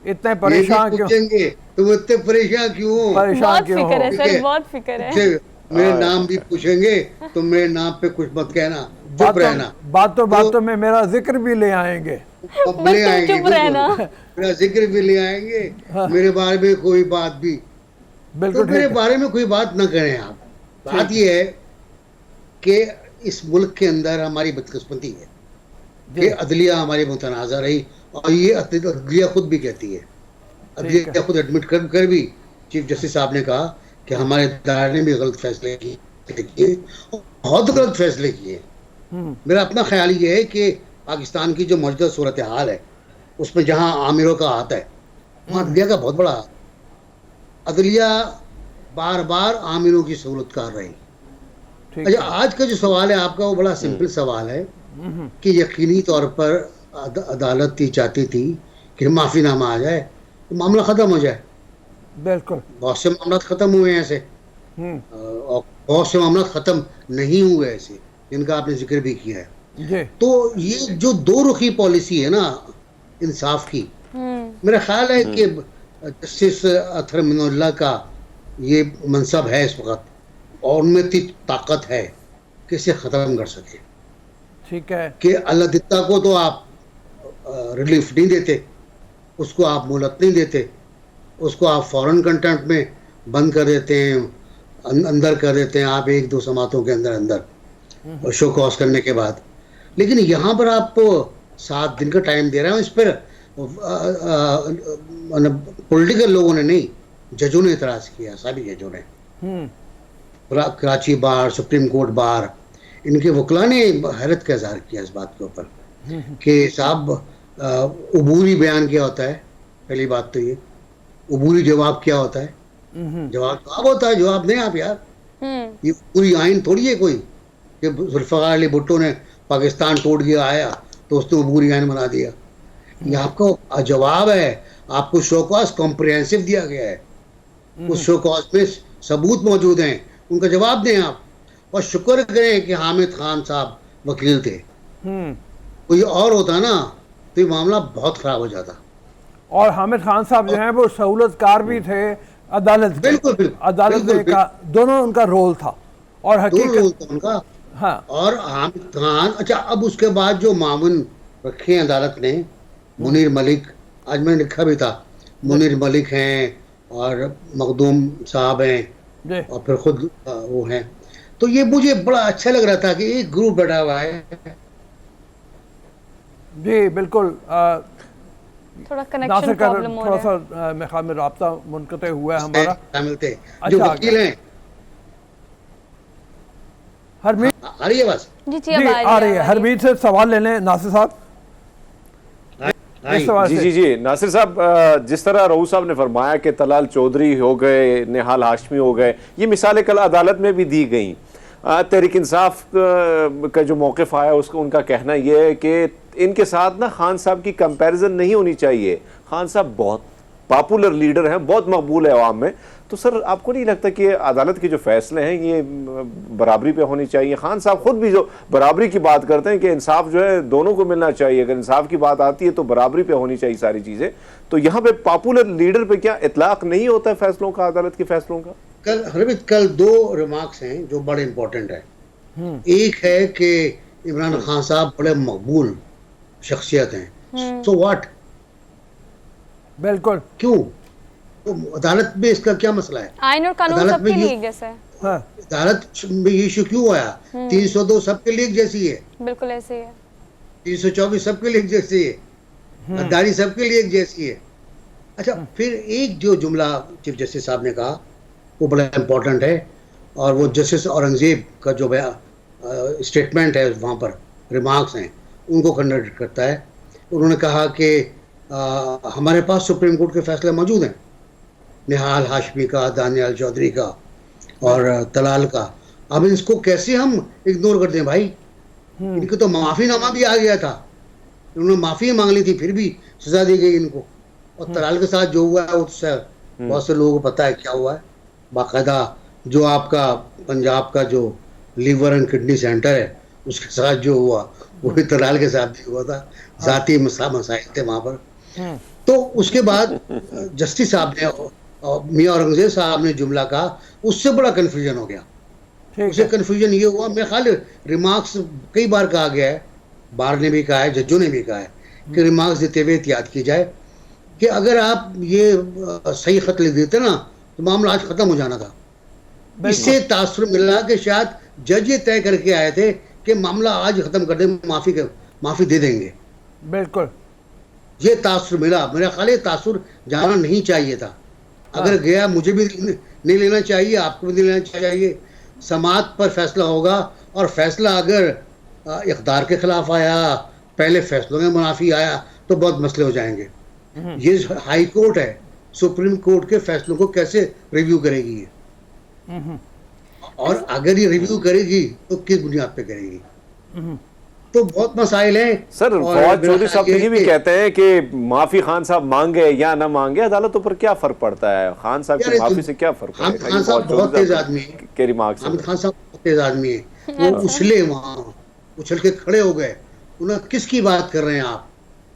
इतने
ये भी
परेशान क्यों,
पूछेंगे तुम इतने परेशान क्यों हो?
परेशान
बहुत
क्यों
फिक्र है
हो?
ठीक है।
सर, बहुत फिक्र है।
से मेरे नाम भी पूछेंगे, तो मेरे नाम पे कुछ मत कहना, चुप रहना।
बातों में मेरा जिक्र भी ले आएंगे।
अब
बस
ले
तुम
आएंगे,
चुप
बिल्कुल।
रहना।
मेरा जिक्र भी ले आएंगे, मेरे बारे में कोई बात भी, तो
बिल्कुल
मेरे
ठीक है।
बारे में कोई बात न करें आप। बात ये है कि इस मुल्क के अंदर हमारी बदकिस्मती है कि अदलिया हमारी मुतनाज़ा रही, और ये अदलिया खुद भी कहती है, अदलिया खुद एडमिट कर भी चीफ जस्टिस साहब ने कहा कि हमारे दायरे ने भी गलत फैसले किए, बहुत गलत फैसले किए। मेरा अपना ख्याल ये है कि पाकिस्तान की जो मौजूदा सूरत हाल है उसमें जहाँ आमिरों का हाथ है, वहाँ अदलिया का बहुत बड़ा हाथ। अदलिया बार बार आमिरों की सहूलत कर रही।
ठीक
अच्छा,
है।
आज का जो सवाल है आपका वो बड़ा सिंपल सवाल है कि यकीनी तौर पर अदालत ये चाहती थी कि माफीनामा आ जाए तो मामला खत्म हो जाए।
बिल्कुल।
बहुत से मामला खत्म हुए हैं ऐसे, और बहुत से मामला खत्म नहीं हुए ऐसे जिनका आपने जिक्र भी किया है।
जी,
तो ये जो दो रुखी पॉलिसी है ना इंसाफ की, मेरा ख्याल है कि जस्टिस अतहर मिनुल्लाह का ये मनसब है इस वक्त, और उनमें इतनी ताकत है कि इसे ख़त्म कर सके।
ठीक है।
कि अल्लाह को तो आप रिलीफ नहीं देते, उसको आप मोहलत नहीं देते, उसको आप फॉरेन कंटेम्प्ट में बंद कर देते हैं, अंदर कर देते हैं आप 1-2 समातों के अंदर अंदर शो कॉज करने के बाद। लेकिन यहाँ पर आपको 7 दिन का टाइम दे रहा हूँ। इस पर पॉलिटिकल लोगों ने नहीं, जजों ने इतराज़ किया, सभी जजों ने, कराची बार, सुप्रीम कोर्ट बार, इनके वकला ने हैरत का इजहार किया इस बात के ऊपर कि साहब अबूरी बयान क्या होता है। पहली बात तो ये, अबूरी जवाब क्या होता है? जवाब होता है, जवाब दें आप यार। ये पूरी आइन थोड़ी है कोई कि जुल्फ़िकार अली भुट्टो ने पाकिस्तान तोड़ के आया तो उसने अबूरी आइन बना दिया। ये आपका जवाब है, आपको शो कॉज कॉम्प्रिहेंसिव दिया गया है, उस शो कॉज में सबूत मौजूद हैं, उनका जवाब दें आप। और शुक्र करें कि हामिद खान साहब वकील थे, कोई और होता ना तो ये मामला बहुत ख़राब हो जाता।
और हामिद खान साहब जो हैं वो सहूलतकार भी थे अदालत के।
बिल्कुल, बिल्कुल,
अदालत
बिल्कुल,
का दोनों उनका रोल था। और
दो
हकीकत
रोल था उनका।
हाँ,
और हामिद खान, अच्छा अब उसके बाद जो मामून रखे हैं अदालत ने, मुनीर मलिक, आज मैंने लिखा भी था, मुनीर मलिक हैं और मखदूम साहब हैं
जी,
और फिर खुद वो हैं। तो ये मुझे बड़ा अच्छा लग रहा था कि एक ग्रुप बैठा हुआ है।
जी, बिल्कुल।
थोड़ा कनेक्शन
नासिर का
प्रॉब्लम हो
थोड़ा
रहा है।
सा मेरे ख्याल में राब्ता मुनक़ते हुआ है हमारा।
शामिल थे
अच्छा,
जो वकील हैं।
हरमीत
आ रही है बस?
जी
जी आ रही है। हरमीत से सवाल ले लें नासिर साहब। इस सवाल
जी
से
जी जी नासिर साहब, जिस तरह रऊफ साहब ने फरमाया कि तलाल चौधरी हो गए, निहाल हाशमी हो गए, ये मिसालें कल अदालत में भी दी गई। तहरीक इंसाफ का जो मौक़िफ़ आया उसका उनका कहना यह है कि इनके साथ ना खान साहब की कंपैरिजन नहीं होनी चाहिए। खान साहब बहुत पॉपुलर लीडर हैं, बहुत मकबूल है अवाम में, तो सर आपको नहीं लगता कि अदालत के जो फैसले हैं ये बराबरी पे होनी चाहिए? खान साहब खुद भी जो बराबरी की बात करते हैं कि इंसाफ जो है दोनों को मिलना चाहिए, अगर इंसाफ की बात आती है तो बराबरी पे होनी चाहिए सारी चीजें, तो यहाँ पे पॉपुलर लीडर पे क्या इतलाक नहीं होता है फैसलों का, अदालत के फैसलों का?
कल दो रिमार्क्स हैं जो बड़े इंपॉर्टेंट है। एक है कि इमरान खान साहब बड़े मकबूल शख्सियत हैं, सो व्हाट,
बिल्कुल,
क्यों? तो अदालत में इसका क्या मसला है?
आइन और कानून
अदालत
सबके
में
लिए जैसे है।
हाँ,
अदालत में ये इशू क्यों आया? 302 सबके लिए एक जैसी है,
बिल्कुल ऐसे ही है।
324 सबके लिए एक जैसी है, गद्दारी सबके लिए एक जैसी है। अच्छा, फिर एक जो जुमला चीफ जस्टिस साहब ने कहा वो बड़ा इंपॉर्टेंट है, और वो जस्टिस औरंगजेब का जो स्टेटमेंट है वहाँ पर रिमार्क्स हैं उनको कंडक्ट करता है। उन्होंने कहा कि हमारे पास सुप्रीम कोर्ट के फैसले मौजूद हैं, निहाल हाशमी का, दानियाल चौधरी का और तलाल का। अब इसको कैसे हम इग्नोर कर दें भाई? इनको तो माफीनामा भी आ गया था, उन्होंने माफी मांग ली थी, फिर भी सजा दी गई इनको। और तलाल के साथ जो हुआ है वो बहुत से लोगों को पता है क्या हुआ है। बाकायदा जो आपका पंजाब का जो लीवर एंड किडनी सेंटर है उसके साथ जो हुआ वो भी तलाल के साथ भी हुआ था, जाती मसाइल थे वहाँ पर। तो उसके बाद जस्टिस साहब ने, मियां औरंगजेब साहब ने जुमला कहा, उससे बड़ा कन्फ्यूजन हो गया। उसे कन्फ्यूजन ये हुआ, मेरे ख्याल रिमार्क्स कई बार कहा गया है, बार ने भी कहा है, जजों ने भी कहा है कि रिमार्क्स देते हुए एहतियात की जाए कि अगर आप ये सही खत लिख देते ना तो मामला आज खत्म हो जाना था। इससे तासुर मिला कि शायद जज ये तय करके आए थे कि मामला आज खत्म कर दे, माफी दे देंगे।
बिल्कुल,
ये तासुर मिला। मेरा ख्याल है तासुर जाना नहीं चाहिए था। अगर गया, मुझे भी नहीं लेना चाहिए, आपको भी नहीं लेना चाहिए। समात पर फैसला होगा, और फैसला अगर इक़्तिदार के खिलाफ आया, पहले फैसलों में मुनाफी आया, तो बहुत मसले हो जाएंगे। ये हाई कोर्ट है, सुप्रीम कोर्ट के फैसलों को कैसे रिव्यू करेगी ये? और अगर ये रिव्यू करेगी तो किस बुनियाद पे करेगी? तो बहुत मसाइल हैं
सर। फवाद चौधरी साहब ये भी कहते हैं कि माफी खान साहब मांगे या ना मांगे, अदालतों पर क्या फर्क पड़ता है? खान साहब की माफी से क्या फर्क पड़ेगा?
खान साहब बहुत तेज आदमी है, हामिद खान साहब बहुत तेज आदमी है। वो उछले, वहाँ उछल के खड़े हो गए। उन्होंने किसकी बात कर रहे हैं आप?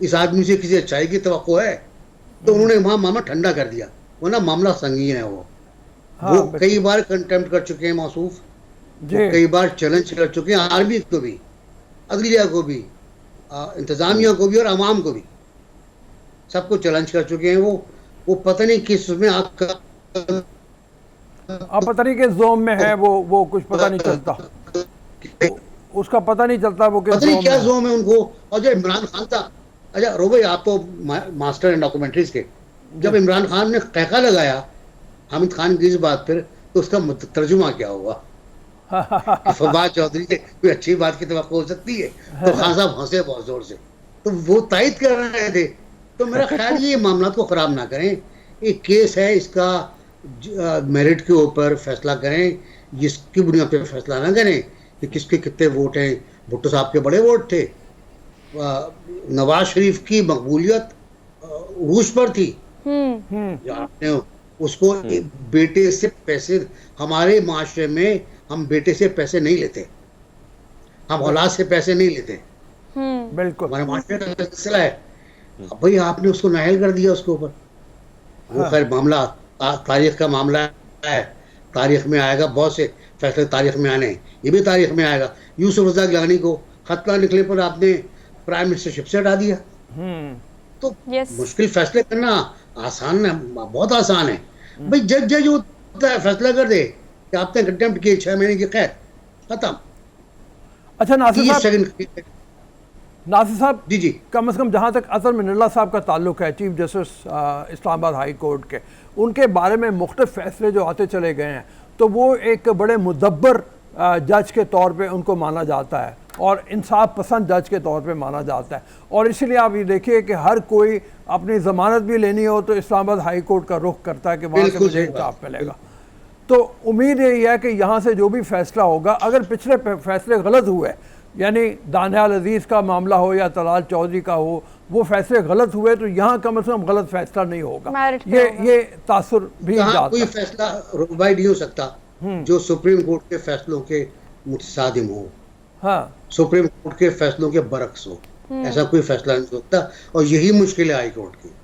इस आदमी से किसी अच्छाई की तवक्को है? तो उन्होंने वहाँ मामला ठंडा कर दिया, वरना मामला संगीन है। वो कई बार कंटेम्प्ट कर चुके हैं मौसूफ, कई बार चैलेंज कर चुके हैं आर्मी को भी, अदलिया को भी, इंतजामिया को भी और अवाम को भी, सबको चैलेंज कर चुके हैं। वो पता नहीं किस में आपका,
आप पता नहीं किस जोन में है वो कुछ पता नहीं चलता, उसका पता नहीं चलता वो किस
पता नहीं क्या जोन है उनको। और जो इमरान खान था, अच्छा रोबे आप तो मास्टर हैं डॉक्यूमेंट्रीज के, जब इमरान खान ने कहका लगाया हामिद खान की इस बात पर, तो उसका तर्जुमा क्या हुआ? फवाद चौधरी से कोई अच्छी बात की तवक्को हो सकती है? तो खान साहब हंसे बहुत जोर से, तो वो तायद कर रहे थे। तो मेरा ख्याल ये मामला को खराब ना करें। एक केस है, इसका मेरिट के ऊपर फैसला करें, जिसकी बुनियाद पर फैसला ना करें कि किसके कितने वोट हैं। भुट्टो साहब के बड़े वोट थे, नवाज शरीफ की मकबूलियत रूस पर थी। आपने उसको बेटे से पैसे, हमारे माशरे में हम बेटे से पैसे नहीं लेते, हम औलाद से पैसे नहीं लेते,
बिल्कुल
हमारे माशरे का सिलसिला है। अब भाई आपने उसको नायल कर दिया उसके ऊपर। वो खैर मामला तारीख का मामला है, तारीख में आएगा, बहुत से फैसले तारीख में आने हैं, ये भी तारीख में आएगा। यूसुफ रज़ा गिलानी को खतरा निकले पर आपने प्राइम मिनिस्टरशिप से हटा दिया। तो मुश्किल फैसले करना आसान है, बहुत आसान है भाई। जज होता है, फैसला कर दे कि आपने कंटेम्प्ट किए, 6 महीने की कैद, खत्म।
अच्छा नासिर साहब
जी
कम से कम जहाँ तक अज़हर मिनल्ला साहब का ताल्लुक है, chief justice Islamabad high court के, उनके बारे में मुख्तलिफ फैसले जो आते चले गए हैं, तो वो एक बड़े मुदब्बर जज के तौर पे उनको माना जाता है और इंसाफ पसंद जज के तौर पे माना जाता है। और इसीलिए आप ये देखिए कि हर कोई अपनी ज़मानत भी लेनी हो तो इस्लामाबाद हाई कोर्ट का रुख करता है कि वहाँ से मुझे इंसाफ मिलेगा। तो उम्मीद यही है कि यहाँ से जो भी फैसला होगा, अगर पिछले फैसले गलत हुए, यानी दानियाल अजीज़ का मामला हो या तलाल चौधरी का हो, वो फैसले गलत हुए तो यहाँ कम से कम गलत फैसला नहीं होगा।
Merit पे होगा।
ये तासुर भी
यहाँ
जाता
कोई
है।
फैसला रोकवाई नहीं हो सकता जो सुप्रीम कोर्ट के फैसलों के मुतसादिम हो,
हाँ
सुप्रीम कोर्ट के फैसलों के बरक्स हो, ऐसा कोई फैसला नहीं हो सकता। और यही मुश्किल है हाई कोर्ट की।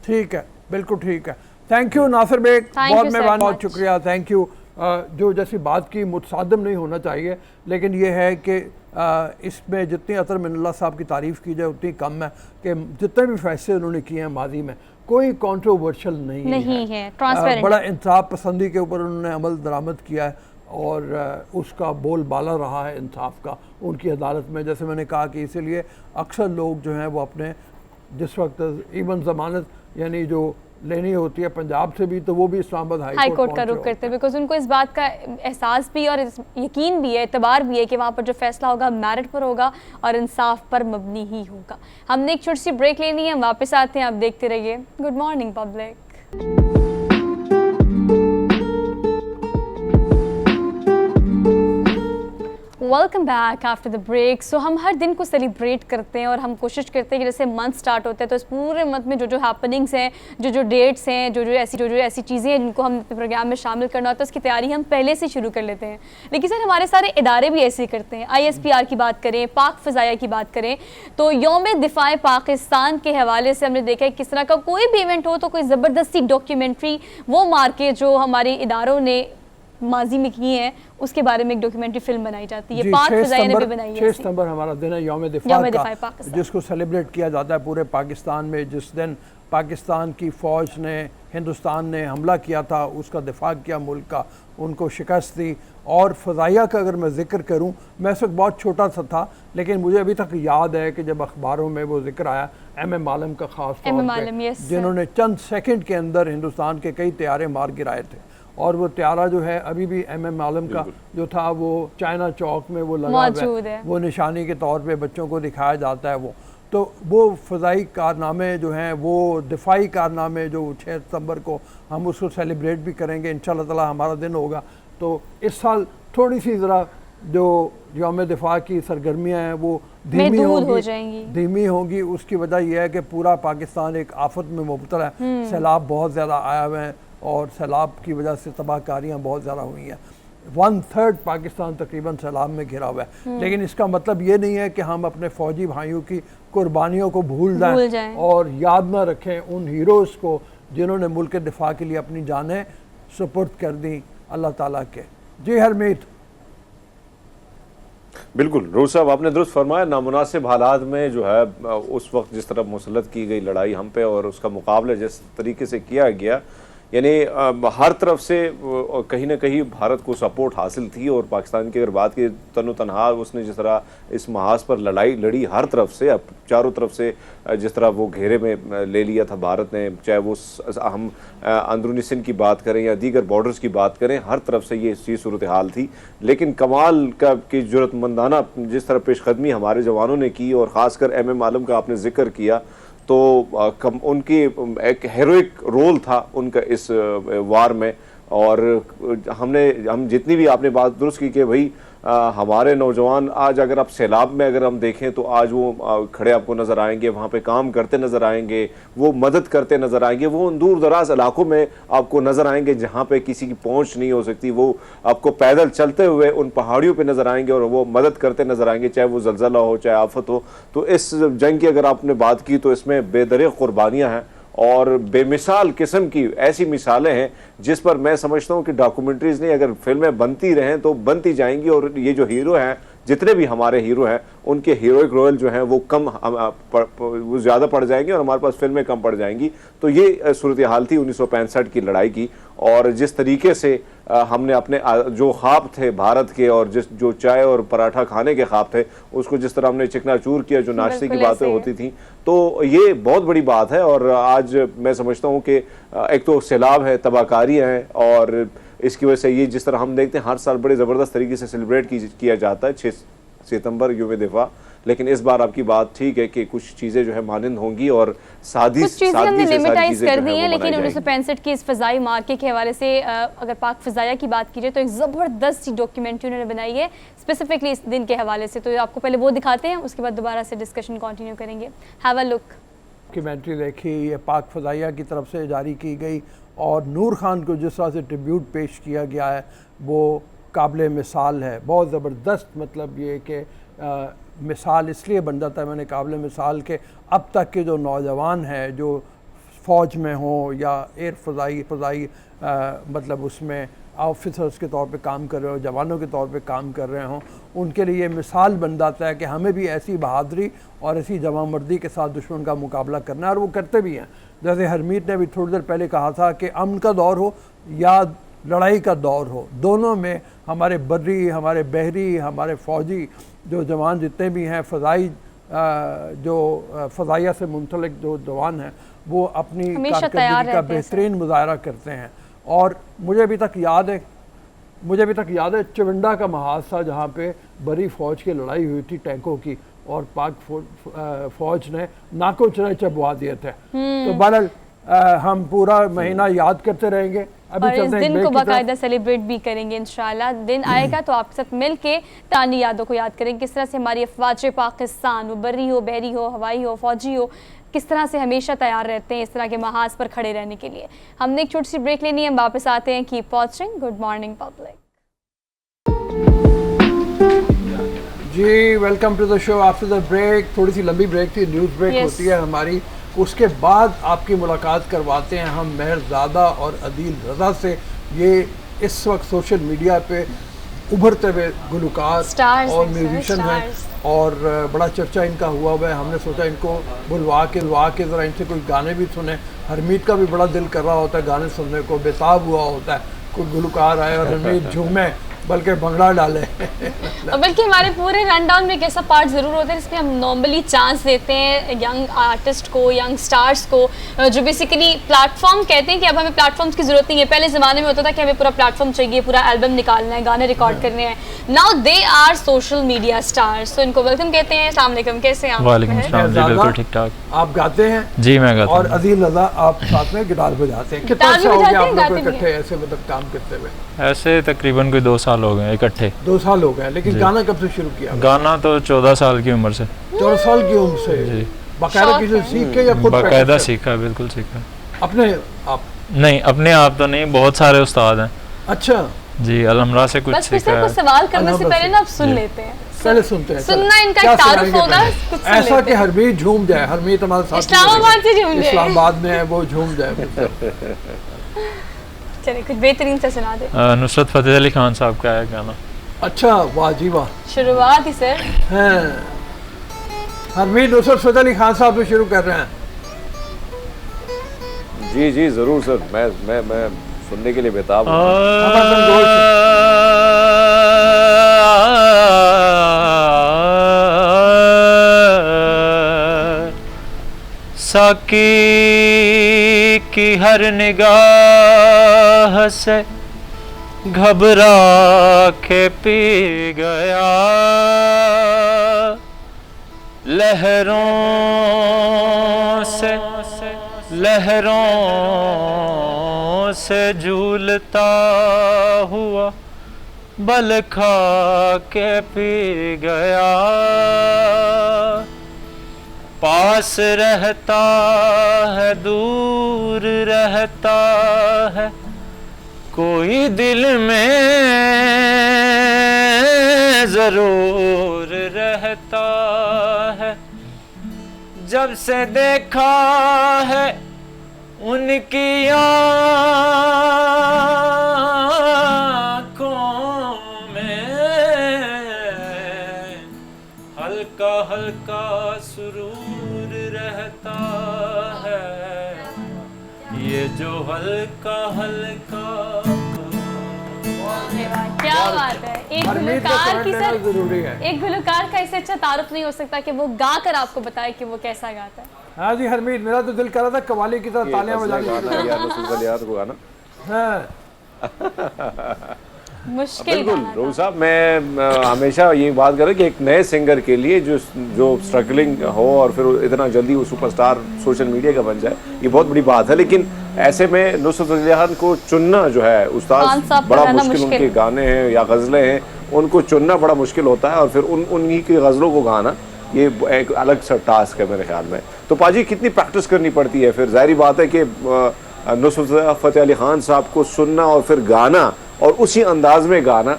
ठीक है, बिल्कुल ठीक है। Thank you Nasir Baig,
Thank
बहुत
you so
मेहरबान, बहुत
much.
शुक्रिया, थैंक यू। जो जैसी बात की मुतसादम नहीं होना चाहिए, लेकिन ये है कि इसमें जितनी अतर मिनल्ला साहब की तारीफ़ की जाए उतनी कम है कि जितने भी फैसले उन्होंने किए हैं माजी में कोई कंट्रोवर्शियल नहीं है।
ट्रांसपेरेंट।
बड़ा इंसाफ पसंदी के ऊपर उन्होंने अमल दरामद किया है और उसका बोलबाला रहा है इंसाफ का उनकी अदालत में। जैसे मैंने कहा कि इसीलिए अक्सर लोग जो हैं वो अपने जिस वक्त इवन ज़मानत यानी जो लेनी होती है पंजाब से भी, तो वो भी इस्लामाबाद
हाई कोर्ट का रुख करते हैं, बिकॉज उनको इस बात का एहसास भी और यकीन भी है, एतबार भी है कि वहाँ पर जो फैसला होगा मेरिट पर होगा और इंसाफ पर मबनी ही होगा। हमने एक छोटी सी ब्रेक लेनी है, हम वापस आते हैं, आप देखते रहिए good morning public. Welcome back after the break. So हम हर दिन को सेलिब्रेट करते हैं और हम कोशिश करते हैं कि जैसे मंथ स्टार्ट होता है तो इस पूरे मंथ में जो जो हैपनिंग्स हैं, जो जो डेट्स हैं, जो जो ऐसी चीज़ें हैं जिनको हम अपने प्रोग्राम में शामिल करना होता है उसकी तैयारी हम पहले से शुरू कर लेते हैं। लेकिन सर हमारे सारे इदारे भी ऐसे ही करते हैं। ISPR की बात करें, पाक फ़ज़ाया की बात करें, तो यौम दिफ़ाए पाकिस्तान के हवाले से हमने देखा है किस तरह का कोई भी इवेंट हो तो कोई ज़बरदस्ती डॉक्यूमेंट्री वो मार के जो हमारे इदारों ने माजी में किए हैं उसके बारे में एक डॉक्यूमेंट्री फिल्म बनाई जाती है। पाक फ़ज़ाया ने भी बनाई है।
6 सितंबर हमारा दिन है यौम दिफ़ा का, जिसको सेलिब्रेट किया जाता है पूरे पाकिस्तान में। जिस दिन पाकिस्तान की फ़ौज ने, हिंदुस्तान ने हमला किया था, उसका दिफा किया मुल्क का, उनको शिकस्त दी। और फ़ज़ाइया का अगर मैं ज़िक्र करूं, मैं इस वक्त बहुत छोटा सा था लेकिन मुझे अभी तक याद है कि जब अखबारों में वो जिक्र आया MM आलम का ख़ास तौर पे, जिन्होंने चंद सेकंड के अंदर हिंदुस्तान के कई तैयारे मार गिराए थे। और वो त्यारा जो है अभी भी MM आलम का जो था वो चाइना चौक में वो लगा हुआ है, वो निशानी के तौर पे बच्चों को दिखाया जाता है। वो फ़ज़ाई कारनामे जो हैं, वो दिफाई कारनामे जो 6 सितंबर को हम उसको सेलिब्रेट भी करेंगे इंशाअल्लाह ताला, हमारा दिन होगा। तो इस साल थोड़ी सी ज़रा जो यौम दिफा की सरगर्मियाँ हैं वो धीमी होंगी। उसकी वजह यह है कि पूरा पाकिस्तान एक आफत में मुब्तला है। सैलाब बहुत ज़्यादा आया हुए हैं और सैलाब की वजह से तबाहकारियाँ बहुत ज़्यादा हुई हैं। 1/3 पाकिस्तान तकरीबन सैलाब में घिरा हुआ है। लेकिन इसका मतलब ये नहीं है कि हम अपने फ़ौजी भाइयों की कुर्बानियों को भूल जाएं और याद ना रखें उन हीरोज़ को जिन्होंने मुल्क के दिफा के लिए अपनी जानें सुपुर्द कर दी अल्लाह ताला के। जी हरमीत।
बिल्कुल रोज़ साहब आपने दुरुस्त फरमाया। नामुनासिब हालात में जो है उस वक्त जिस तरह मुसल्लत की गई लड़ाई हम पे और उसका मुकाबला जिस तरीके से किया गया, यानी हर तरफ से कहीं ना कहीं भारत को सपोर्ट हासिल थी। और पाकिस्तान की अगर बात की तनो तनहा उसने जिस तरह इस महाज पर लड़ाई लड़ी हर तरफ से, अब चारों तरफ से जिस तरह वो घेरे में ले लिया था भारत ने, चाहे वो हम अंदरूनी सिंध की बात करें या दीगर बॉर्डर्स की बात करें, हर तरफ से ये सूरत हाल थी। लेकिन कमाल की जुर्रतमंदाना जिस तरह पेशकदमी हमारे जवानों ने की और ख़ासकर MM आलम का आपने जिक्र किया, तो उनकी एक हेरोइक रोल था उनका इस वार में। और हम जितनी भी आपने बात दुरुस्त की कि भाई हमारे नौजवान आज अगर आप सैलाब में अगर हम देखें तो आज वो खड़े आपको नज़र आएंगे, वहाँ पे काम करते नज़र आएंगे, वो मदद करते नज़र आएंगे, वो उन दूर दराज इलाकों में आपको नज़र आएंगे जहाँ पे किसी की पहुँच नहीं हो सकती। वो आपको पैदल चलते हुए उन पहाड़ियों पे नज़र आएंगे और वो मदद करते नज़र आएंगे, चाहे वो ज़लज़ला हो चाहे आफत हो। तो इस जंग की अगर आपने बात की तो इसमें बेदरिग़ कुर्बानियाँ हैं और बेमिसाल किस्म की ऐसी मिसालें हैं जिस पर मैं समझता हूँ कि डॉक्यूमेंट्रीज नहीं, अगर फिल्में बनती रहें तो बनती जाएंगी। और ये जो हीरो हैं, जितने भी हमारे हीरो हैं, उनके हीरोइक रोल जो हैं वो वो ज़्यादा पड़ जाएंगे और हमारे पास फिल्में कम पड़ जाएंगी। तो ये सूरत हाल थी 1965 की लड़ाई की। और जिस तरीके से हमने अपने जो ख्वाब थे भारत के और जो चाय और पराठा खाने के ख्वाब थे उसको जिस तरह हमने चिकनाचूर किया, जो नाश्ते की बातें होती थी, तो ये बहुत बड़ी बात है। और आज मैं समझता हूँ कि एक तो सैलाब है, तबाहकारियाँ हैं और इसकी वजह से ये जिस तरह हम देखते हैं हर साल बड़े ज़बरदस्त तरीके से सेलिब्रेट किया जाता है 6 सितंबर यूम दिफा, लेकिन इस बार आपकी बात ठीक है कि कुछ चीज़ें जो है मानंद होंगी और
कुछ चीज़ें हमने लिमिटाइज कर दी हैं, लेकिन
1965
1965 की इस फ़ज़ाई मार्के के हवाले से अगर पाक फ़ज़ाया की बात की जाए तो एक ज़बरदस्त डॉक्यूमेंट्री उन्होंने बनाई है स्पेसिफिकली इस दिन के हवाले से। तो आपको पहले वो दिखाते हैं, उसके बाद दोबारा से डिस्कशन कंटिन्यू करेंगे। Have a look.
डॉक्यूमेंट्री देखी, ये पाक फ़ज़ाइया की तरफ से जारी की गई और नूर खान को जिस तरह से ट्रिब्यूट पेश किया गया है वो काबिल मिसाल है, बहुत ज़बरदस्त। मतलब ये कि मिसाल इसलिए बन जाता है, मैंने काबिल मिसाल के अब तक के जो नौजवान हैं जो फ़ौज में हों या एयर फ़ज़ाई मतलब उसमें ऑफिसर्स के तौर पे काम कर रहे हो, जवानों के तौर पे काम कर रहे हों, उनके लिए ये मिसाल बन जाता है कि हमें भी ऐसी बहादुरी और ऐसी जवामर्दी के साथ दुश्मन का मुकाबला करना है, और वो करते भी हैं। जैसे हरमीत ने भी थोड़ी देर पहले कहा था कि अमन का दौर हो या लड़ाई का दौर हो, दोनों में हमारे बर्री, हमारे बहरी, हमारे फ़ौजी जो जवान जितने भी हैं, फ़ज़ाई जो फ़ज़ाइया से मुंसलिक जो जवान हैं, वो अपनी कारकर्दगी का बेहतरीन मुजाहरा करते हैं। और मुझे अभी तक याद है चविंडा का महाज था जहाँ पे बड़ी फ़ौज की लड़ाई हुई थी टैंकों की, और पाक फ़ौज ने नाको चुराए चबवा दिए थे। तो बहरहाल हम पूरा महीना याद करते रहेंगे।
और इस दिन को बाकायदा सेलिब्रेट भी करेंगे इंशाल्लाह। दिन आएगा तो आपके साथ मिल के तानी यादों को याद करेंगे, किस तरह से हमारी अफवाज पाकिस्तान, वो बर्री हो, बहरी हो, हवाई हो, फ़ौजी हो, किस तरह से हमेशा तैयार रहते हैं इस तरह के महाज पर खड़े रहने के लिए। हमने एक छोटी सी ब्रेक लेनी है, हम वापस आते हैं। Keep watching good morning public.
जी welcome to the show. After the break, थोड़ी सी लंबी ब्रेक थी, न्यूज़ ब्रेक होती है हमारी, उसके बाद आपकी मुलाकात करवाते हैं हम मेहरज़ादा और अदील रज़ा से। ये इस वक्त सोशल मीडिया पे उभरते हुए गुलकार और म्यूजिशियन हैं और बड़ा चर्चा इनका हुआ है। हमने सोचा इनको बुलवा के ज़रा इनसे कोई गाने भी सुने। हरमीत का भी बड़ा दिल कर रहा होता है गाने सुनने को, बेताब हुआ होता है कोई गुलकार आए और हरमीत झूमे बल्कि भंगड़ा डाले।
बल्कि हमारे पूरे रन डाउन में एक ऐसा पार्ट ज़रूर होता है जिसमें हम नॉर्मली चांस देते हैं यंग आर्टिस्ट को, यंग स्टार्स को, जो बेसिकली प्लेटफॉर्म कहते हैं कि अब हमें प्लेटफॉर्म्स की ज़रूरत नहीं है। पहले ज़माने में होता था कि हमें पूरा प्लेटफॉर्म चाहिए, पूरा एल्बम निकालना है, गाने रिकॉर्ड करने हैं। Now they are social media stars. तो इनको वेलकम कहते हैं। अस्सलाम वालेकुम, कैसे हैं आप?
वालेकुम अस्सलाम जी, बिल्कुल ठीक ठाक।
आप गाते हैं?
जी मैं गाता हूं।
और अदील रज़ा आप साथ में गिटार बजाते हैं। कितना अच्छा हो गया आप लोग इकट्ठे ऐसे मतलब काम करते हुए?
ऐसे तकरीबन कोई 2 साल हो गए इकट्ठे।
2 साल हो गए, लेकिन गाना कब से शुरू किया?
गाना तो 14 साल की उम्र से।
14 साल की उम्र से?
जी।
बाकायदा किसी सीख के या खुद?
बाकायदा सीखा, बिल्कुल सीखा।
अपने आप?
नहीं, अपने आप तो नहीं, बहुत सारे उस्ताद हैं।
अच्छा
जी, अलहमरा से कुछ सीखा है।
कुछ सवाल करने से पहले ना आप सुन लेते हैं,
पहले सुनते हैं।
सुनना इनका तारुफ होगा, कुछ सुन
ऐसा कि हरमीत झूम जाए। हरमीत हमारे साथ
इस्लामाबाद से झूम जाए,
इस्लामाबाद में है, वो झूम जाए।
चलिए कुछ बेहतरीन से सुना दे।
नुसरत फतेह अली खान साहब का है गाना।
अच्छा, वाह जी वाह,
शुरुआत ही सर
हैं। हरमीत नुसरत फतेह अली खान साहब से शुरू कर रहे हैं।
जी जी जरूर सर, मैं सुनने के लिए बेताब हूं।
साकी की हर निगाह से घबरा के पी गया, लहरों से झूलता हुआ बल खा के पी गया। पास रहता है दूर रहता है, कोई दिल में जरूर रहता है। जब से देखा है उनकी आँखों में हल्का हल्का सुरूर रहता है, ये जो हल्का हल्का।
क्या बात है। एक गुलकार की सर, एक गुलकार का इससे अच्छा तारुफ नहीं हो सकता कि वो गा कर आपको बताए कि वो कैसा गाता है।
हाँ जी हरमीत, मेरा तो दिल कर रहा था कवाली की तरह तालियां बजाने
को गाना।
मुश्किल
बिल्कुल
गाना था।
रोहू साहब, मैं हमेशा ये बात कर रहा कि एक नए सिंगर के लिए जो स्ट्रगलिंग हो और फिर इतना जल्दी वो सुपरस्टार सोशल मीडिया का बन जाए, ये बहुत बड़ी बात है। लेकिन ऐसे में नुसरत फतेह अली खान को चुनना जो है
खान
उस्ताद,
साहब
बड़ा
का गाना
मुश्किल।
मुश्किल।
उनके गाने हैं या गज़लें हैं, उनको चुनना बड़ा मुश्किल होता है और फिर उन्हीं की गज़लों को गाना ये एक अलग सा टास्क है मेरे ख्याल में। तो पाजी कितनी प्रैक्टिस करनी पड़ती है फिर? जाहिर बात है कि नुसरत फतेह अली खान साहब को सुनना और फिर गाना और उसी अंदाज में गाना,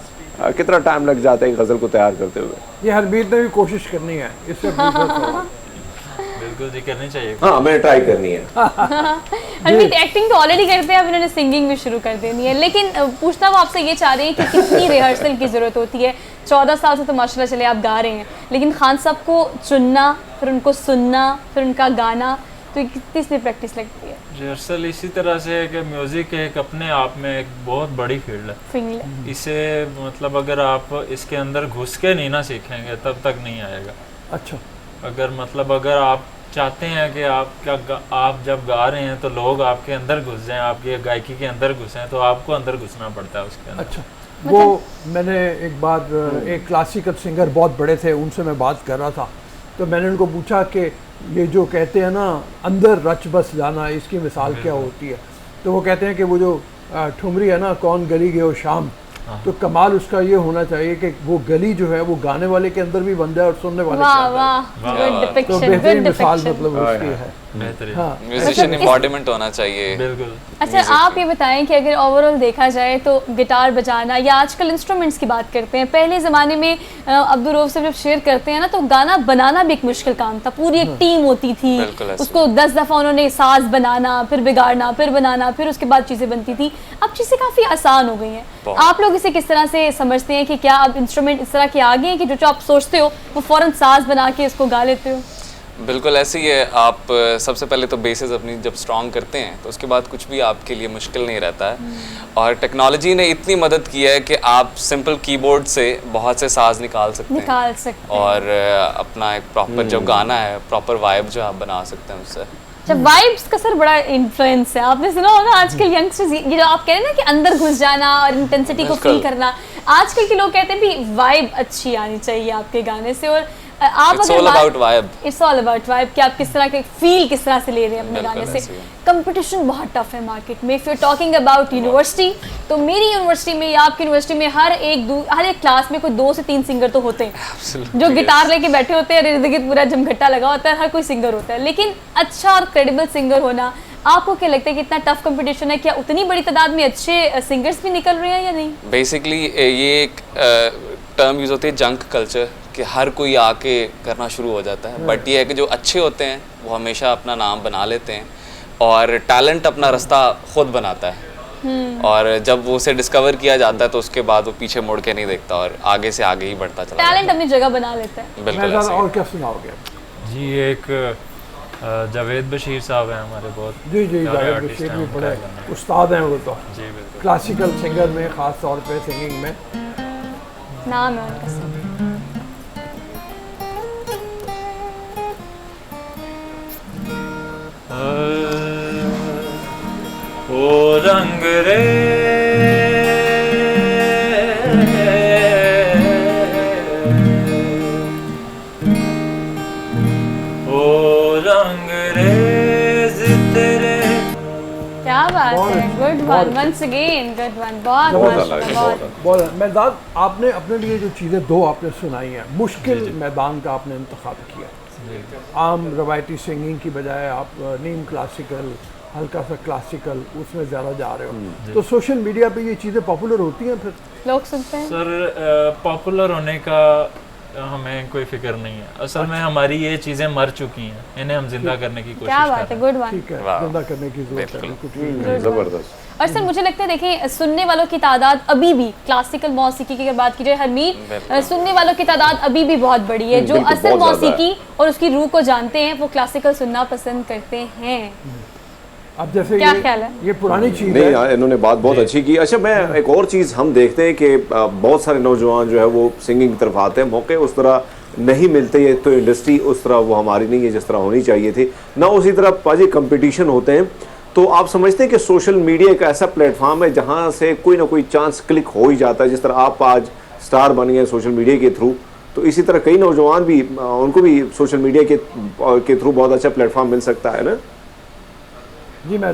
कितना टाइम लग जाता है एक गज़ल को तैयार करते हुए?
ये हरमीत ने भी कोशिश करनी है इससे
बिल्कुल जी, करनी चाहिए।
हाँ, मैंने ट्राई करनी है।
हरमीत एक्टिंग तो ऑलरेडी करते हैं, अब इन्होंने सिंगिंग भी शुरू कर देनी है। लेकिन पूछना वो आपसे ये चाह रहे हैं कि कितनी रिहर्सल की ज़रूरत होती है? 14 साल से तो माशाल्लाह चले आप गा रहे हैं, लेकिन खान साहब को चुनना, फिर उनको सुनना, फिर उनका गाना, तो ये कितनी सी प्रैक्टिस लगती है?
रिहर्सल इसी तरह से है कि म्यूज़िक एक अपने आप में एक बहुत बड़ी फील्ड है।
फील
इसे मतलब अगर आप इसके अंदर घुस के नहीं ना सीखेंगे तब तक नहीं आएगा।
अच्छा,
अगर आप चाहते हैं कि आप जब गा रहे हैं तो लोग आपके अंदर घुस जाएं, आपकी गायकी के अंदर घुसें, तो आपको अंदर घुसना पड़ता है उसके अंदर।
अच्छा। वो मैंने एक बार एक क्लासिकल सिंगर बहुत बड़े थे, उनसे मैं बात कर रहा था, तो मैंने उनको पूछा कि ये जो कहते हैं ना अंदर रच बस जाना, इसकी मिसाल क्या होती है? तो वो कहते हैं कि वो जो ठुमरी है ना, कौन गली गए हो शाम, तो कमाल उसका ये होना चाहिए कि वो गली जो है वो गाने वाले के अंदर भी बन जाए और सुनने वाले के
वाह
अंदर।
वाह, गुड
तो
डिपिक्शन,
बेहतरीन
गुड
मिसाल
डिपिक्शन।
मतलब उसकी है।
बेहतरीन।
हाँ,
म्यूजिशियन एम्बॉडीमेंट होना चाहिए।
बिल्कुल।
अच्छा, आप ये बताएं कि अगर ओवरऑल देखा जाए तो गिटार बजाना या आजकल इंस्ट्रूमेंट्स की बात करते हैं, पहले ज़माने में अब्दुल रऊफ से जब शेयर करते हैं ना, तो गाना बनाना भी एक मुश्किल काम था, पूरी एक टीम होती थी,
बिल्कुल ऐसे।
उसको 10 दफ़ा उन्होंने साज बनाना, फिर बिगाड़ना, फिर बनाना, फिर उसके बाद चीज़ें बनती थी। अब चीज़ें काफ़ी आसान हो गई हैं।
बहुत।
आप लोग इसे किस तरह से समझते हैं कि क्या अब इंस्ट्रूमेंट इस तरह के आ गए हैं कि जो आप सोचते हो वो फ़ौरन साज बना के इसको गा लेते हो?
बिल्कुल ऐसे ही है। आप सबसे पहले तो बेसिस अपनी जब स्ट्रॉन्ग करते हैं तो उसके बाद कुछ भी आपके लिए मुश्किल नहीं रहता है। और टेक्नोलॉजी ने इतनी मदद की है कि आप सिंपल कीबोर्ड से बहुत से साज निकाल सकते हैं और अपना एक प्रॉपर जो गाना है, प्रॉपर वाइब जो आप बना सकते हैं उससे।
जब वाइब्स का सर बड़ा इन्फ्लुएंस है, आपने सुना होगा आजकल यंगस्टर्स, ये जो आप कह रहे हैं ना कि अंदर घुस जाना और इंटेंसिटी को फील करना, आजकल के लोग कहते हैं भी वाइब अच्छी आनी चाहिए आपके गाने से। और आप
It's all about vibe.
It's all about vibe कि आप किस तरह के फील किस तरह से ले रहे हैं अपने
बिल्कुल
गाने
ऐसे
से।
ही है।
कंपटीशन बहुत टफ है मार्केट में। If you talking about university, तो मेरी यूनिवर्सिटी में या आपकी यूनिवर्सिटी में हर एक क्लास में कोई 2 से 3 सिंगर तो होते हैं जो गिटार लेके बैठे होते हैं, इर्द गिर्द पूरा जमघट्टा लगा होता है, हर कोई सिंगर होता है। लेकिन अच्छा और क्रेडिबल सिंगर होना, आपको क्या लगता है कि इतना टफ कंपटीशन है, क्या उतनी बड़ी तादाद में अच्छे सिंगर्स भी निकल रहे हैं या नहीं?
बेसिकली ये एक टर्म यूज़ होती है जंक कल्चर, कि हर कोई आके करना शुरू हो जाता है। बट ये है कि जो अच्छे होते हैं वो हमेशा अपना नाम बना लेते हैं और टैलेंट अपना रास्ता खुद बनाता है। और जब वो उसे डिस्कवर किया जाता है तो उसके बाद वो पीछे मुड़ के नहीं देखता और आगे से आगे ही बढ़ता चला
टैलेंट अपनी जगह बना लेता है।
बिल्कुल
मैं
ऐसे ही।
और क्या सुनाओगे?
जी, एक जावेद बशीर साहब हैं हमारे बहुत
जी जी,
प्यारे
जावेद
artist
बशीर
हैं,
भी
उनका
बड़े
गाना।
उस्ताद हैं वो तो,
जी बिल्कुल।
क्लासिकल सिंगर में ख़ास तौर पे सिंगिंग में।
नाम है उनका सब।
ओ रंग रे ओ रंग रेज तेरे।
क्या बात
बहुत
है,
अच्छी,
गुड
बहुत
one, once again good one, बहुत
बहुत
माशाल्लाह,
अलग है,
बहुत।
बहुत
बहुत मेहदाद, आपने अपने लिए जो चीज़ें दो आपने सुनाई हैं, मुश्किल मैदान का आपने इंतखाब किया। आम रवायती सिंगिंग की बजाय आप नीम क्लासिकल, हल्का सा क्लासिकल, उसमें ज़्यादा जा रहे हो। तो सोशल मीडिया पे ये चीज़ें पॉपुलर होती हैं फिर?
लोग सुनते हैं।
सर पॉपुलर होने का हमें कोई फिक्र नहीं है। असल में हमारी ये चीज़ें मर चुकी हैं, इन्हें हम जिंदा करने की कोशिश
क्या
कर
बात है,
रहे हैं।
Good one.
ठीक है,
वाह।
जिंदा करने की जरूरत है, कुछ
जबरदस्त।
और सर मुझे लगता है देखें, सुनने वालों की तादाद अभी भी, क्लासिकल मौसीकी की अगर बात की जाए हरमीत, सुनने वालों की तादाद अभी भी बहुत बड़ी है। जो
बिल्कुल,
असल
बहुत ज़्यादा
मौसीकी और उसकी रूह को जानते हैं वो क्लासिकल सुनना पसंद करते हैं।
अब जैसे
क्या ख्याल है?
ये पुरानी चीज़
नहीं
है।
यार, इन्होंने बात बहुत अच्छी की। अच्छा, मैं एक और चीज़ हम देखते हैं कि बहुत सारे नौजवान जो है वो सिंगिंग की तरफ आते हैं, मौके उस तरह नहीं मिलते। ये तो इंडस्ट्री उस तरह वो हमारी नहीं है जिस तरह होनी चाहिए थी ना। उसी तरह पाजी कंपटीशन होते हैं तो आप समझते हैं कि सोशल मीडिया एक ऐसा प्लेटफॉर्म है जहां से कोई ना कोई चांस क्लिक हो ही जाता है, जिस तरह आप आज स्टार बन गए सोशल मीडिया के थ्रू, तो इसी तरह कई नौजवान भी उनको भी सोशल मीडिया के थ्रू बहुत अच्छा प्लेटफॉर्म मिल सकता है ना?
जी मैं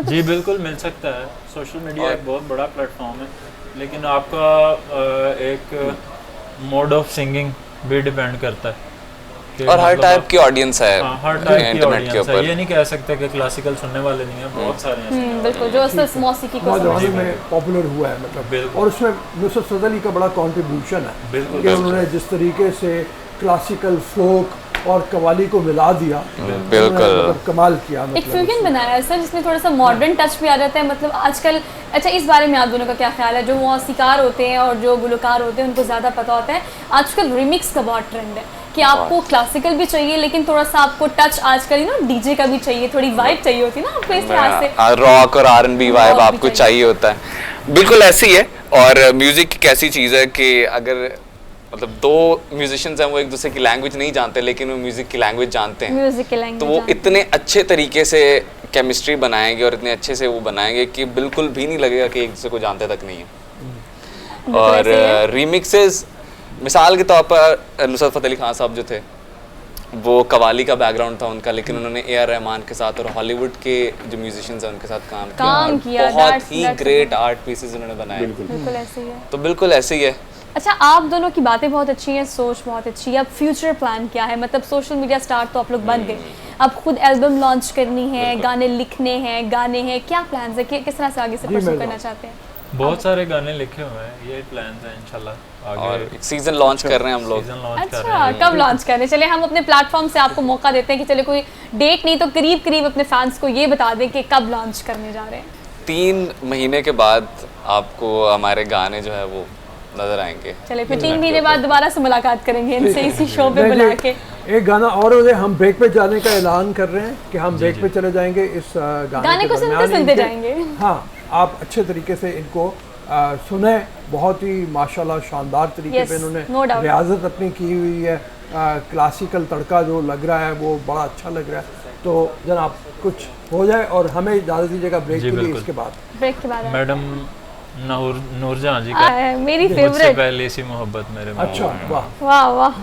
जी बिल्कुल मिल सकता है। सोशल मीडिया एक बहुत बड़ा प्लेटफॉर्म है, लेकिन आपका एक मोड ऑफ सिंगिंग भी डिपेंड करता है कि
और हर
मतलब
टाइप की ऑडियंस है
हर टाइप की
इंटरनेट के
ऑडियंस है।
ऊपर।
ये नहीं कह सकते कि क्लासिकल सुनने वाले नहीं है, बहुत सारे हैं।
बिल्कुल, जो सिर्फ मौसीकी को
नौजवानों
समझते हैं।
में पॉपुलर हुआ है मतलब,
बिल्कुल।
और उसमें नुसरत फतेह अली का बड़ा कंट्रीब्यूशन है
बिल्कुल,
कि उन्होंने जिस तरीके से क्लासिकल फोक और कवाली को मिला दिया,
बिल्कुल।
उन्होंने मतलब कमाल किया।
एक
मतलब
फ्यूजन बनाया है सर, जिसमें थोड़ा सा मॉडर्न टच भी आ जाता है। मतलब आजकल, अच्छा इस बारे में आप दोनों का क्या ख्याल है? जो मौसीकार होते हैं और जो गुलकार होते हैं उनको ज़्यादा पता होता है। आजकल रिमिक्स का बहुत ट्रेंड है कि आपको क्लासिकल भी चाहिए, लेकिन थोड़ा सा आपको टच आजकल डीजे का भी चाहिए, थोड़ी वाइब चाहिए होती है ना आपको, इस लिहाज से
रॉक और R&B वाइब
Rock भी
आपको चाहिए होता है। बिल्कुल ऐसी ही है। और म्यूजिक एक ऐसी चीज़ है कि अगर मतलब दो म्यूजिशियंस हैं, वो एक दूसरे की लैंग्वेज नहीं जानते, लेकिन वो म्यूजिक की लैंग्वेज जानते हैं,
म्यूजिक के
तो
लैंग्वेज
वो इतने अच्छे तरीके से केमिस्ट्री बनाएंगे और इतने अच्छे से वो बनाएंगे कि बिल्कुल भी नहीं लगेगा कि एक दूसरे को जानते तक नहीं है। और रीमिक्सेस, मिसाल के तौर पर नुसरत फतेह अली खान साहब जो थे, वो कवाली का बैकग्राउंड था उनका, लेकिन उन्होंने A.R. रहमान के साथ और हॉलीवुड के जो म्यूजिशियंस हैं उनके साथ काम किया। बहुत ही ग्रेट आर्ट पीसेस उन्होंने बनाए।
बिल्कुल ऐसे ही है।
तो बिल्कुल ऐसे ही है।
अच्छा, आप दोनों की बातें बहुत अच्छी हैं, सोच बहुत अच्छी है। अब फ्यूचर प्लान क्या है? मतलब सोशल मीडिया स्टार तो आप लोग बन गए, अब खुद एल्बम लॉन्च करनी है, गाने लिखने हैं, गाने हैं, क्या प्लान्स है? किस तरह से आगे से परस्यू करना चाहते हैं?
बहुत सारे गाने लिखे हुए हैं, ये प्लान्स हैं इंशाल्लाह आगे।
और एक सीजन लॉन्च कर रहे हैं हम लोग।
सीजन लॉन्च कर रहे
अच्छा,
हैं।
कब लॉन्च कर रहे हैं? चले हम अपने प्लेटफॉर्म से आपको मौका देते हैं कि चले कोई डेट नहीं तो करीब करीब अपने फैंस को ये बता दें कि कब लॉन्च करने जा रहे हैं।
3 महीने के बाद आपको हमारे गाने जो है वो नजर आएंगे।
चले फिर 3 महीने बाद दोबारा से मुलाकात करेंगे इनसे इसी शो पे
नहीं,
बुला
नहीं,
के।
एक गाना और हो जाए, हम ब्रेक पे जाने का ऐलान कर रहे हैं कि हम ब्रेक पे चले जाएंगे। इस
गाने
के
को सुनते
दरमियान
सुनते
इनके-
जाएंगे।
हाँ, आप अच्छे तरीके से इनको सुने। बहुत ही माशाल्लाह शानदार तरीके
Yes,
पे इन्होंने
no doubt.
रियाजत अपनी की हुई है। क्लासिकल तड़का जो लग रहा है वो बड़ा अच्छा लग रहा है। तो जनाब कुछ हो जाए और हमें इजाज़त दीजिएगा ब्रेक
जी,
के लिए।
बिल्कुल।
इसके बाद
ब्रेक के बाद
मैडम नूरजहां जी का
मेरी
मुझसे
फेवरेट।
पहले सी मोहब्बत मेरे में।
अच्छा, वाह
वाह वाह।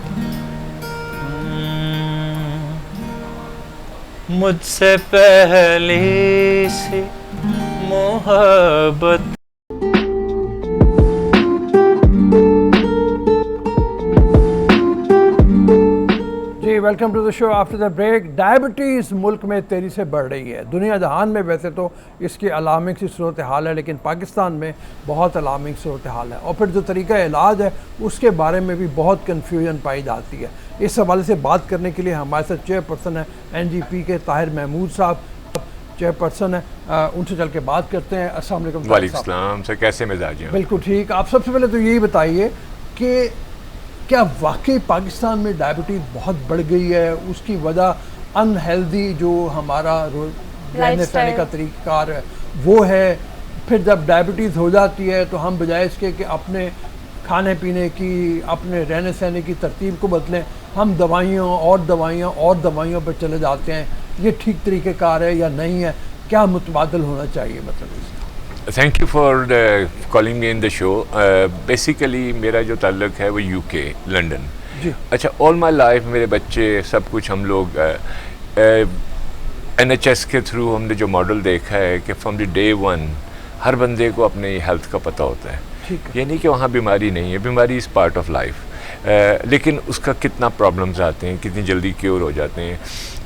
मुझसे पहले सी मोहब्बत।
जी, welcome to the show after the break. Diabetes मुल्क में तेज़ी से बढ़ रही है। दुनिया जहान में वैसे तो इसकी अलार्मिंग सी सूरत हाल है, लेकिन पाकिस्तान में बहुत अलार्मिंग सूरत हाल है। और फिर जो तरीका इलाज है उसके बारे में भी बहुत कन्फ्यूजन पाई जाती है। इस हवाले से बात करने के लिए हमारे साथ चेयरपर्सन है NGP के ताहिर महमूद साहब, चेयरपर्सन है, उनसे चल के बात करते हैं। अस्सलाम वालेकुम।
वालेकुम सलाम सर, कैसे मिजाज हैं?
बिल्कुल ठीक। आप सबसे पहले तो यही बताइए कि क्या वाकई पाकिस्तान में डायबिटीज़ बहुत बढ़ गई है? उसकी वजह अनहेल्दी जो हमारा रहने सहने का तरीक़ाकार है वो है? फिर जब डायबिटीज़ हो जाती है तो हम बजाय इसके कि अपने खाने पीने की, अपने रहने सहने की तरतीब को बदलें, हम दवाइयों पर चले जाते हैं। ये ठीक तरीक़ेकार है या नहीं है? क्या मुतबादल होना चाहिए मतलब इसका?
Thank you for calling me in the show. Basically मेरा जो ताल्लुक है वो UK लंदन।
जी।
अच्छा, ऑल माई लाइफ मेरे बच्चे सब कुछ हम लोग NHS के थ्रू हमने जो मॉडल देखा है कि फ्रॉम द डे 1 हर बंदे को अपने हेल्थ का पता होता है।
ठीक है।
ये नहीं कि वहाँ बीमारी नहीं है, बीमारी इज़ पार्ट ऑफ लाइफ, लेकिन उसका कितना प्रॉब्लम्स आते हैं, कितनी जल्दी क्योर हो जाते हैं।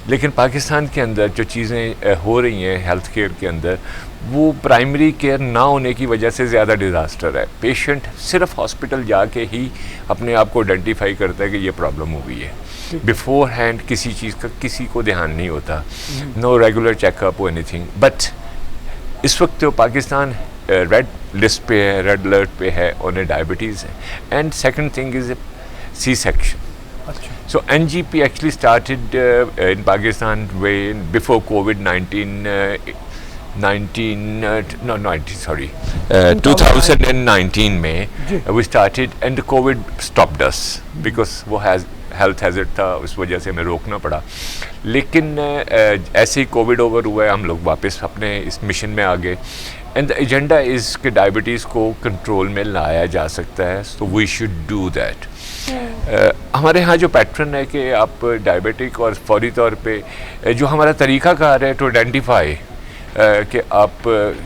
लेकिन पाकिस्तान के अंदर जो चीज़ें हो रही हैं हेल्थ केयर के अंदर, वो प्राइमरी केयर ना होने की वजह से ज़्यादा डिज़ास्टर है। पेशेंट सिर्फ हॉस्पिटल जाके ही अपने आप को आइडेंटिफाई करता है कि ये प्रॉब्लम हो गई है। बिफोर हैंड किसी चीज़ का किसी को ध्यान नहीं होता, नो रेगुलर चेकअप और एनीथिंग। बट इस वक्त तो पाकिस्तान रेड लिस्ट पे है, रेड अलर्ट पे है, उन्हें डायबिटीज़ है। And second thing is C-section.
अच्छा।
So NGP actually started in Pakistan way before COVID-19 2019 में we started and COVID stopped us because वो हेल्थ हैजर्ड था, उस वजह से हमें रोकना पड़ा। लेकिन ऐसे ही कोविड ओवर हुआ है, हम लोग वापस अपने इस मिशन में आ गए एंड द एजेंडा इज़ कि डायबिटीज़ को कंट्रोल में लाया जा सकता है, so we should do that. हमारे यहाँ जो पैटर्न है कि आप डायबिटिक और फौरी तौर पे जो हमारा तरीक़ाकार है टू आइडेंटिफाई कि आप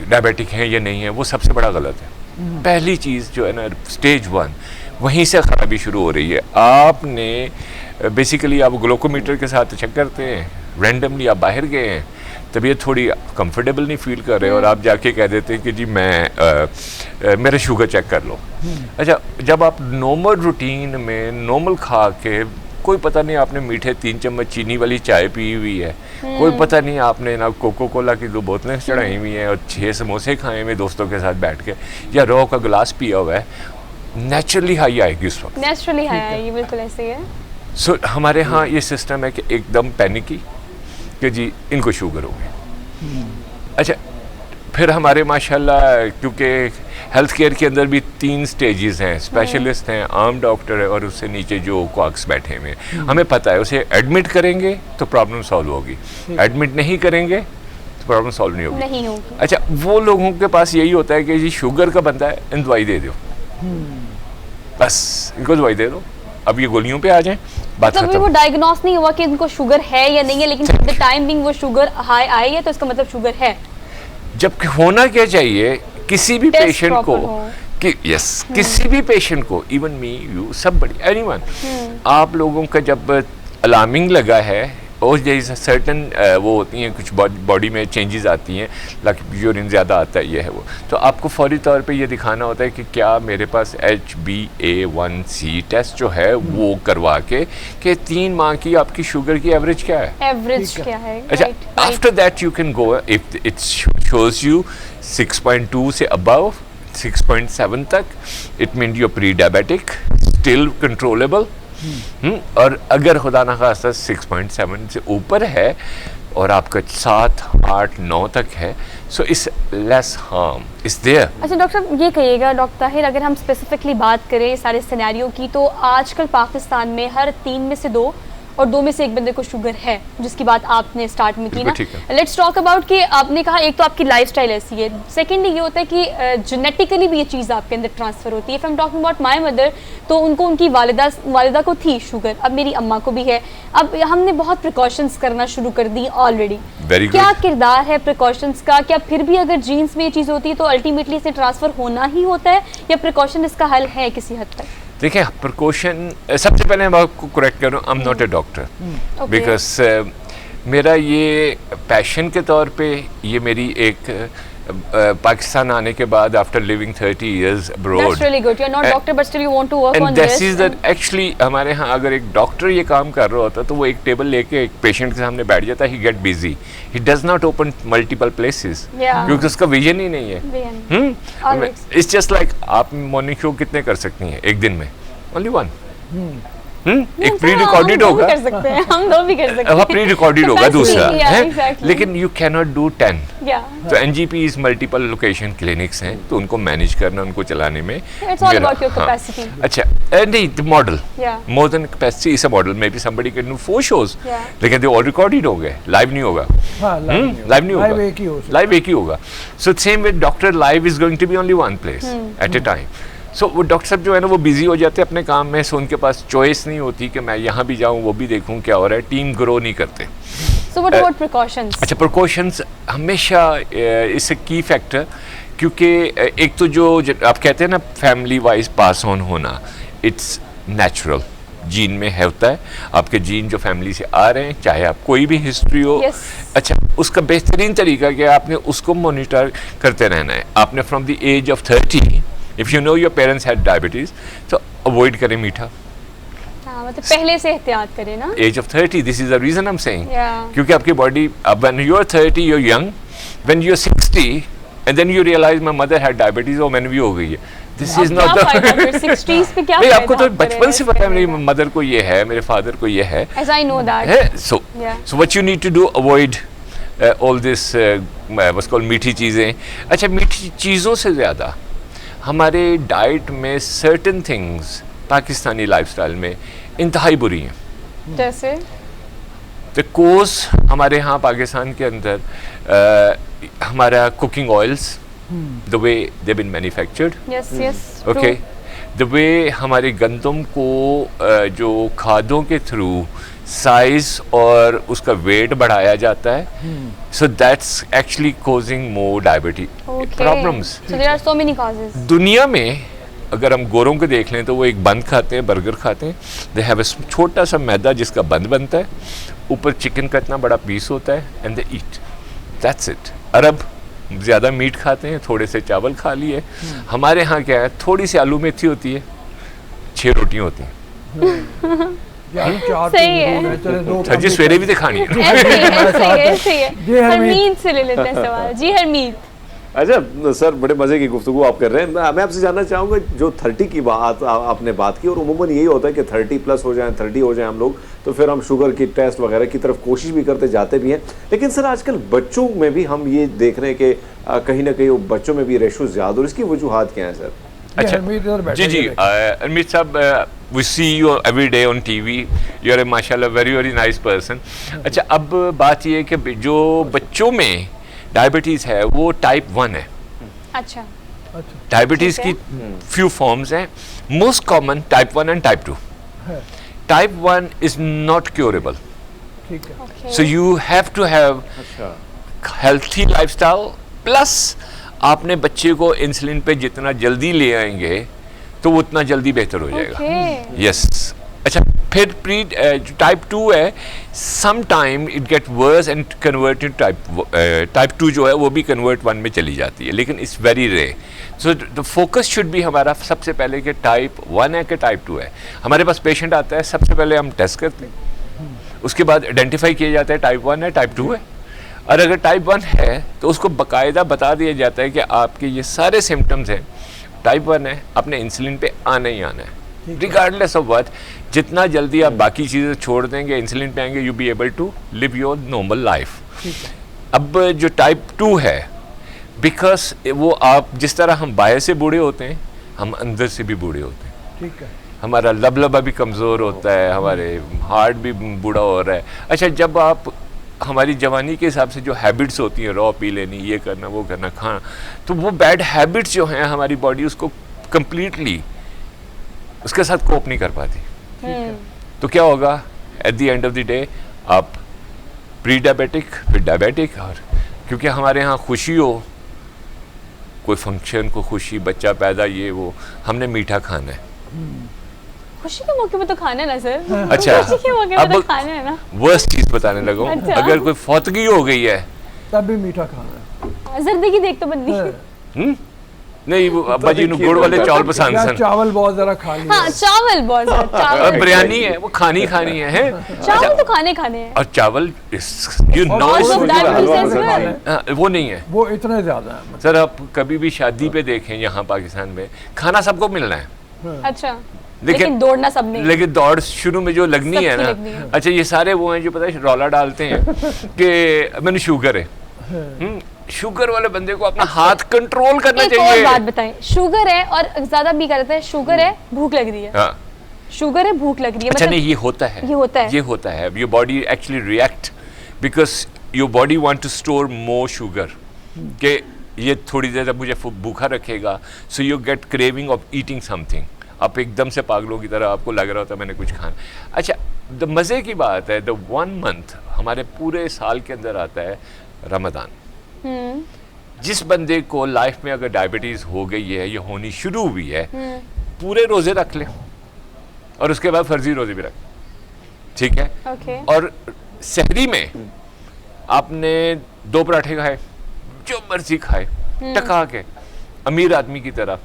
डायबिटिक हैं या नहीं है, वो सबसे बड़ा गलत है। पहली चीज़ जो है ना, स्टेज 1 वहीं से ख़राबी शुरू हो रही है। आपने बेसिकली आप ग्लूकोमीटर के साथ चेक करते हैं, रैंडमली आप बाहर गए हैं, तबीयत थोड़ी कंफर्टेबल नहीं फील कर रहे और आप जाके कह देते हैं कि जी मैं मेरा शुगर चेक कर लो। अच्छा, जब आप नॉर्मल रूटीन में नॉर्मल खा के, कोई पता नहीं आपने मीठे 3 चम्मच चीनी वाली चाय पी हुई है, कोई पता नहीं आपने ना कोको कोला की 2 बोतलें चढ़ाई हुई हैं और 6 समोसे खाए हुए दोस्तों के साथ बैठ के, या रो का गिलास पिया हुआ है, नेचुरली हाई आएगी उस वक्त।
नेचुरली हाई आएगी, बिल्कुल ऐसे ही है।
सो हमारे यहाँ ये सिस्टम है कि एकदम पैनिकी कि जी इनको शुगर हो गई। अच्छा, फिर हमारे माशाल्लाह क्योंकि हेल्थ केयर के अंदर भी 3 स्टेजेस हैं, स्पेशलिस्ट हैं, आम डॉक्टर है और उससे नीचे जो क्वाक्स बैठे हुए हैं। हमें पता है उसे एडमिट करेंगे तो प्रॉब्लम सॉल्व होगी, एडमिट नहीं करेंगे तो प्रॉब्लम सॉल्व नहीं होगी। अच्छा, वो लोगों के पास यही होता है कि जी शुगर का बंदा है, इन दवाई दे दो, बस इनको दवाई दे दो, अब ये गोलियों पे आ जाएं, बात खत्म।
मतलब वो डायग्नोस नहीं हुआ कि इनको शुगर है या नहीं है, लेकिन द टाइम बिंग वो शुगर हाई आई है तो इसका मतलब शुगर है।
जबकि होना क्या चाहिए किसी भी पेशेंट को कि किसी भी पेशेंट को, even me, you, somebody, anyone, आप लोगों का जब अलार्मिंग लगा है और जैसे सर्टन वो होती हैं कुछ बॉडी में चेंजेस आती हैं, लाइक यूरिन ज़्यादा आता है, ये है वो, तो आपको फौरी तौर पे ये दिखाना होता है कि क्या मेरे पास HbA1c टेस्ट जो है वो करवा के कि 3 माह की आपकी शुगर की एवरेज क्या है,
एवरेज क्या है।
अच्छा, after that you can go, if it shows you 6.2 से अबव 6.7 तक, it mean you pre diabetic, still controllable. और अगर खुदा ना खास्ता 6.7 से ऊपर है और आपका 7, 8, 9 तक है, सो इस लेस हार्म इज देयर।
अच्छा डॉक्टर साहब, ये कहिएगा डॉक्टर ताहिर, अगर हम स्पेसिफिकली बात करें सारे सिनेरियो की, तो आजकल पाकिस्तान में हर 3 में से 2 और 2 में से 1 बंदे को शुगर है, जिसकी बात आपने स्टार्ट में की ना। लेट्स टॉक अबाउट कि आपने कहा एक तो आपकी लाइफस्टाइल ऐसी है, सेकेंडली ये होता है कि जेनेटिकली भी ये चीज़ आपके अंदर ट्रांसफ़र होती है। If I am talking about my mother, तो उनको उनकी वालिदा को थी शुगर, अब मेरी अम्मा को भी है। अब हमने बहुत प्रिकॉशंस करना शुरू कर दी ऑलरेडी। क्या किरदार है प्रिकॉशंस का? क्या फिर भी अगर जीन्स में ये चीज़ होती है तो अल्टीमेटली इसे ट्रांसफ़र होना ही होता है, या प्रिकॉशन इसका हल है किसी हद तक?
देखिए, प्रिकॉशन, सबसे पहले मैं आपको करेक्ट करूँ, I am not a doctor, because मेरा ये पैशन के तौर पे, ये मेरी एक पाकिस्तान आने के बाद after living 30 years abroad,
that's really good, you're not doctor but still you want to work on this,
is that actually हमारे यहाँ अगर एक डॉक्टर ये काम कर रहा होता तो वो एक टेबल लेके एक पेशेंट के सामने बैठ जाता, he get busy, he does not open multiple places, क्योंकि उसका विजन ही नहीं है। It's just like आप मॉर्निंग शो कितने कर सकती हैं एक दिन में? Only one। एक प्री रिकॉर्डेड होगा,
हम 2 भी कर सकते हैं,
प्री रिकॉर्डेड होगा दूसरा है, लेकिन यू कैन नॉट डू 10। तो एनजीपीज मल्टीपल लोकेशन क्लिनिक्स हैं, तो उनको मैनेज करना, उनको चलाने में अच्छा नहीं, model more than capacity is a model, may be somebody can do 4 shows, लेकिन दे ऑल रिकॉर्डेड हो गए, लाइव नहीं होगा, लाइव नहीं होगा, लाइव एक ही होगा। So same with doctor, live is going to be only 1 place at a time. So वो डॉक्टर साहब जो है ना वो बिजी हो जाते हैं अपने काम में, सो उनके पास चॉइस नहीं होती कि मैं यहाँ भी जाऊँ वो भी देखूँ क्या हो रहा है, टीम ग्रो नहीं करते।
So what about precautions?
अच्छा, प्रिकॉशंस हमेशा इस की फैक्टर, क्योंकि एक तो जो आप कहते हैं ना फैमिली वाइज पास ऑन होना, इट्स नेचुरल, जीन में है, होता है, आपके जीन जो फैमिली से आ रहे हैं, चाहे आप कोई भी हिस्ट्री हो। अच्छा, उसका बेहतरीन तरीका क्या, आपने उसको मॉनिटर करते रहना है। आपने from the age of 30, if you know your parents had diabetes, तो अवॉइड करें मीठा,
मतलब पहले से एहतियात करें ना।
Age of 30, this is the reason I am saying, क्योंकि आपकी बॉडी, अब when you are 30 you are young, when you are 60 and then you realise my mother had diabetes, और मैंने भी हो गई है। This is not the
60s पे क्या,
नहीं, आपको तो बचपन से पता है मेरी मदर को ये है, मेरे फादर को ये है,
as I know that,
so what you need to do, avoid all this बस कॉल मीठी चीज़ें। अच्छा, मीठी चीज़ों से ज़्यादा हमारे डाइट में सर्टेन थिंग्स पाकिस्तानी लाइफस्टाइल में इंतहाई बुरी हैं।
जैसे
द कोर्स हमारे यहाँ पाकिस्तान के अंदर हमारा cooking oils, the way they been manufactured,
yes yes
okay, the way हमारे गंदम को जो खादों के थ्रू साइज और उसका वेट बढ़ाया जाता है, so that's actually causing more diabetes problems.
So there are so many causes.
दुनिया में अगर हम गोरों को देख लें तो वो एक बंद खाते हैं, बर्गर खाते हैं, दे हैव अ छोटा सा मैदा जिसका बंद बनता है, ऊपर चिकन का इतना बड़ा पीस होता है, and they eat, that's it. अरब ज़्यादा मीट खाते हैं, थोड़े से चावल खा लिए। हमारे यहाँ क्या है, थोड़ी सी आलू मेथी होती है, 6 रोटियाँ होती हैं।
सही है।
जी सवेरे भी तो खानी है।
ऐसे ही है। हरमीत से ले लेते हैं सवाल। जी हरमीत।
अच्छा सर, बड़े मजे की गुफ्तगू आप कर रहे हैं। मैं आपसे जानना चाहूँगा, जो 30 की बात आपने बात की, और उमूमन यही होता है कि 30 प्लस हो जाए, 30 हो जाए हम लोग, तो फिर हम शुगर की टेस्ट वगैरह की तरफ कोशिश भी करते जाते भी हैं। लेकिन सर आजकल बच्चों में भी हम ये देख रहे हैं कि कहीं ना कहीं बच्चों में भी रेशो ज़्यादा, और इसकी वजूहात क्या है सर?
अच्छा जी अमित साहब, we see you every day on TV, you are माशाल्लाह वेरी वेरी नाइस पर्सन। अच्छा, अब बात ये है कि जो बच्चों में डायबिटीज़ है वो टाइप 1 है।
अच्छा,
डायबिटीज़ की फ्यू फॉर्म्स हैं, most common type 1 and type 2। Type 1 is not curable, so you have to have healthy lifestyle, plus आपने बच्चे को इंसुलिन पे जितना जल्दी ले आएंगे तो वो उतना जल्दी बेहतर हो जाएगा। यस। अच्छा, फिर प्री टाइप 2 है, some time it get worse and converted type 2 जो है वो भी कन्वर्ट 1 में चली जाती है, लेकिन it's very rare. So the focus should भी हमारा सबसे पहले कि टाइप 1 है कि टाइप 2 है। हमारे पास पेशेंट आता है, सबसे पहले हम टेस्ट करते हैं, उसके बाद आइडेंटिफाई किया जाता है टाइप 1 है टाइप 2 है, और अगर टाइप 1 है तो उसको बाकायदा बता दिया जाता है कि आपके ये सारे सिम्टम्स हैं, टाइप 1 है, अपने इंसुलिन पे आना ही आना है रिगार्डलेस ऑफ व्हाट। जितना जल्दी आप बाकी चीज़ें छोड़ देंगे, इंसुलिन पे आएंगे, you be able to live your normal life. अब जो टाइप 2 है, बिकॉज वो आप जिस तरह हम बाहर से बूढ़े होते हैं, हम अंदर से भी बूढ़े होते हैं।
ठीक है।
हमारा लबलबा भी कमज़ोर होता है, हमारे हार्ट भी बूढ़ा हो रहा है। अच्छा, जब आप हमारी जवानी के हिसाब से जो हैबिट्स होती हैं, रॉ पी लेनी, ये करना, वो करना, खाना, तो वो बैड हैबिट्स जो हैं हमारी बॉडी उसको कम्प्लीटली उसके साथ कोप नहीं कर पाती। तो क्या होगा, at the end of the day आप प्री डायबिटिक, फिर डायबिटिक। और क्योंकि हमारे यहाँ खुशी हो, कोई फंक्शन को खुशी, बच्चा पैदा, ये वो, हमने मीठा खाना है।
खुशी के मौके पे तो खाना है ना सर।
अच्छा,
खुशी के मौके पे तो खाना है ना।
वर्स्ट चीज बताने लगा हूँ,
अच्छा।
अगर कोई फौतगी हो गई है
तब भी मीठा खाना है।
जर्दगी देख तो बननी।
नहीं, वो अब्बा जी ने गुड़ वाले चावल पसंद
या
सन।
चावल बहुत जरा खा लिया।
हाँ, चावल बहुत ज्यादा, चावल
बिरयानी है, वो खानी है, हैं?
चावल तो खाने हैं।
और चावल you know
Also diabetes as well.
वो नहीं है
वो इतने ज्यादा है।
सर। आप कभी भी शादी पे देखें यहाँ पाकिस्तान में, खाना सबको मिलना है,
अच्छा, लेकिन दौड़ना सब नहीं।
लेकिन दौड़ शुरू में जो लगनी है
सबकी लगनी
ना,
है।
अच्छा, ये सारे वो हैं जो पता है रौला डालते हैं कि मैंने शुगर है। शुगर वाले बंदे को अपना हाथ कंट्रोल करना
एक
चाहिए।
और बात बताएं, शुगर है और ज्यादा भी करते हैं, शुगर है, भूख लग रही है,
हाँ,
शुगर है, भूख लग रही है,
अच्छा,
मतलब
नहीं, ये होता है, ये होता है। Your body actually react because your body want to store more sugar, कि ये थोड़ी देर मुझे भूखा रखेगा, so you get craving of eating something. आप एकदम से पागलों की तरह आपको लग रहा होता है मैंने कुछ खाना। अच्छा, द मज़े की बात है, द 1 मंथ हमारे पूरे साल के अंदर आता है रमज़ान। जिस बंदे को लाइफ में अगर डायबिटीज़ हो गई है या होनी शुरू हुई है, पूरे रोज़े रख ले और उसके बाद फर्जी रोज़े भी रख, ठीक है।
Okay.
और सहरी में आपने 2 पराठे खाए, जो मर्जी खाए, टका के, अमीर आदमी की तरह,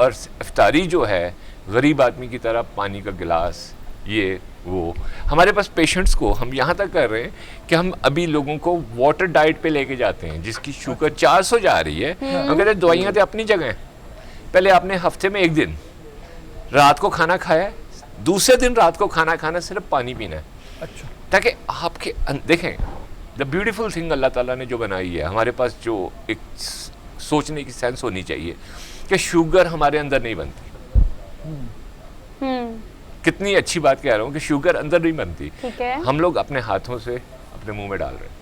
और इफ्तारी जो है गरीब आदमी की तरह, पानी का गिलास, ये वो। हमारे पास पेशेंट्स को हम यहाँ तक कर रहे हैं कि हम अभी लोगों को वाटर डाइट पे लेके जाते हैं, जिसकी शुगर 400 जा रही है। हम कहते हैं दवाइयाँ तो अपनी जगह हैं, पहले आपने हफ्ते में 1 दिन रात को खाना खाया, दूसरे दिन रात को खाना खाना, सिर्फ पानी पीना है।
अच्छा,
ताकि आपके देखें, द ब्यूटीफुल थिंग अल्लाह ताला ने जो बनाई है, हमारे पास जो एक सोचने की सेंस होनी चाहिए कि शुगर हमारे अंदर नहीं बनती। कितनी अच्छी बात कह रहा हूँ कि शुगर अंदर नहीं बनती,
ठीक है,
हम लोग अपने हाथों से अपने मुंह में डाल रहे हैं।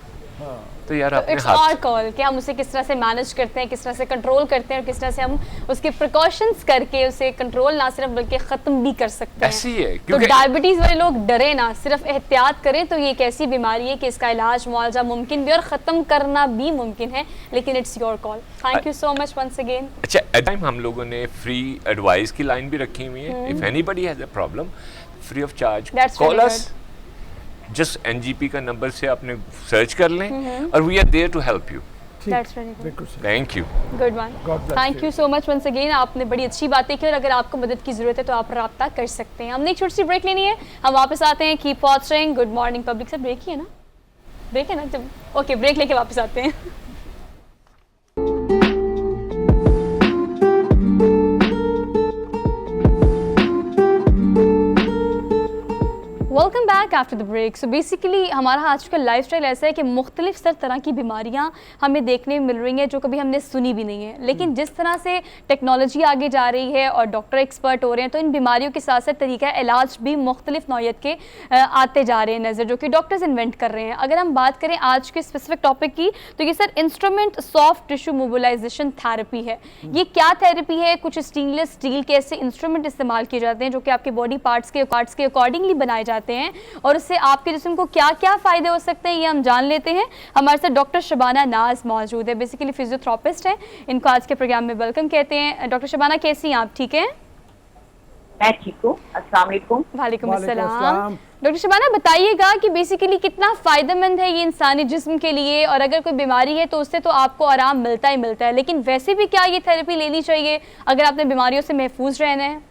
तो यार अपने
इट्स
हाथ
आवर कॉल कि हम उसे किस तरह से मैनेज करते हैं, किस तरह से कंट्रोल करते हैं और किस तरह से हम उसके प्रिकॉशंस करके उसे कंट्रोल ना सिर्फ बल्कि ख़त्म भी कर सकते हैं।
ऐसी है
तो
क्योंकि
डायबिटीज़ वाले लोग डरे ना, सिर्फ एहतियात करें। तो ये एक ऐसी बीमारी है कि इसका इलाज मुआवजा मुमकिन भी और ख़त्म करना भी मुमकिन है, लेकिन it's your call. Thank you so much once again.
अच्छा, एट टाइम हम लोगों ने फ्री एडवाइस की लाइन भी रखी हुई है। If anybody has a problem, free of charge
That's
call
very
us. Just NGP का नंबर से आपने सर्च कर लें और we are there to help you.
That's very good.
बिल्कुल सही।
Thank you.
Good one.
God bless
thank
you.
You so much once again. आपने बड़ी अच्छी बातें की और अगर आपको मदद की ज़रूरत है तो आप रब्ता कर सकते हैं। हमने एक छोटी सी ब्रेक लेनी है, हम वापस आते हैं। Keep watching good morning public. से ब्रेक ही है ना, ब्रेक है ना, जब ओके ब्रेक लेके वापस आते हैं। Welcome back after the break. So basically हमारा आज का लाइफस्टाइल ऐसा है कि मुख्तलिफ सर तरह की बीमारियां हमें देखने में मिल रही हैं जो कभी हमने सुनी भी नहीं है। लेकिन जिस तरह से टेक्नोलॉजी आगे जा रही है और डॉक्टर एक्सपर्ट हो रहे हैं, तो इन बीमारियों के साथ साथ तरीका इलाज भी मुख्तलिफ नौयत के आते जा रहे हैं नज़र, जो कि डॉक्टर्स इन्वेंट कर रहे हैं। अगर हम बात करें आज के स्पेसिफिक टॉपिक की, तो ये sir instrument soft tissue mobilisation therapy है। ये क्या थेरेपी है? कुछ स्टेनलेस स्टील के ऐसे इंस्ट्रूमेंट इस्तेमाल किए जाते हैं जो कि आपके बॉडी पार्ट्स के अकॉर्डिंगली बनाए जाते हैं और उससे आपके जिस्म को क्या क्या फ़ायदे हो सकते हैं ये हम जान लेते हैं। हमारे साथ डॉक्टर शबाना नाज मौजूद है, बेसिकली फिजियोथेरेपिस्ट है। इनको आज के प्रोग्राम में वेलकम कहते हैं। डॉक्टर शबाना, कैसी हैं आप? ठीक हैं?
मैं ठीक हूँ। अस्सलाम वालेकुम।
वालेकुम
वालेकुम
अस्सलाम।
अस्सलाम।
डॉक्टर शबाना, बताइएगा कि बेसिकली कितना फ़ायदेमंद है ये इंसानी जिस्म के लिए, और अगर कोई बीमारी है तो उससे तो आपको आराम मिलता ही मिलता है, लेकिन वैसे भी क्या ये थेरेपी लेनी चाहिए अगर आपने बीमारियों से महफूज रहना है?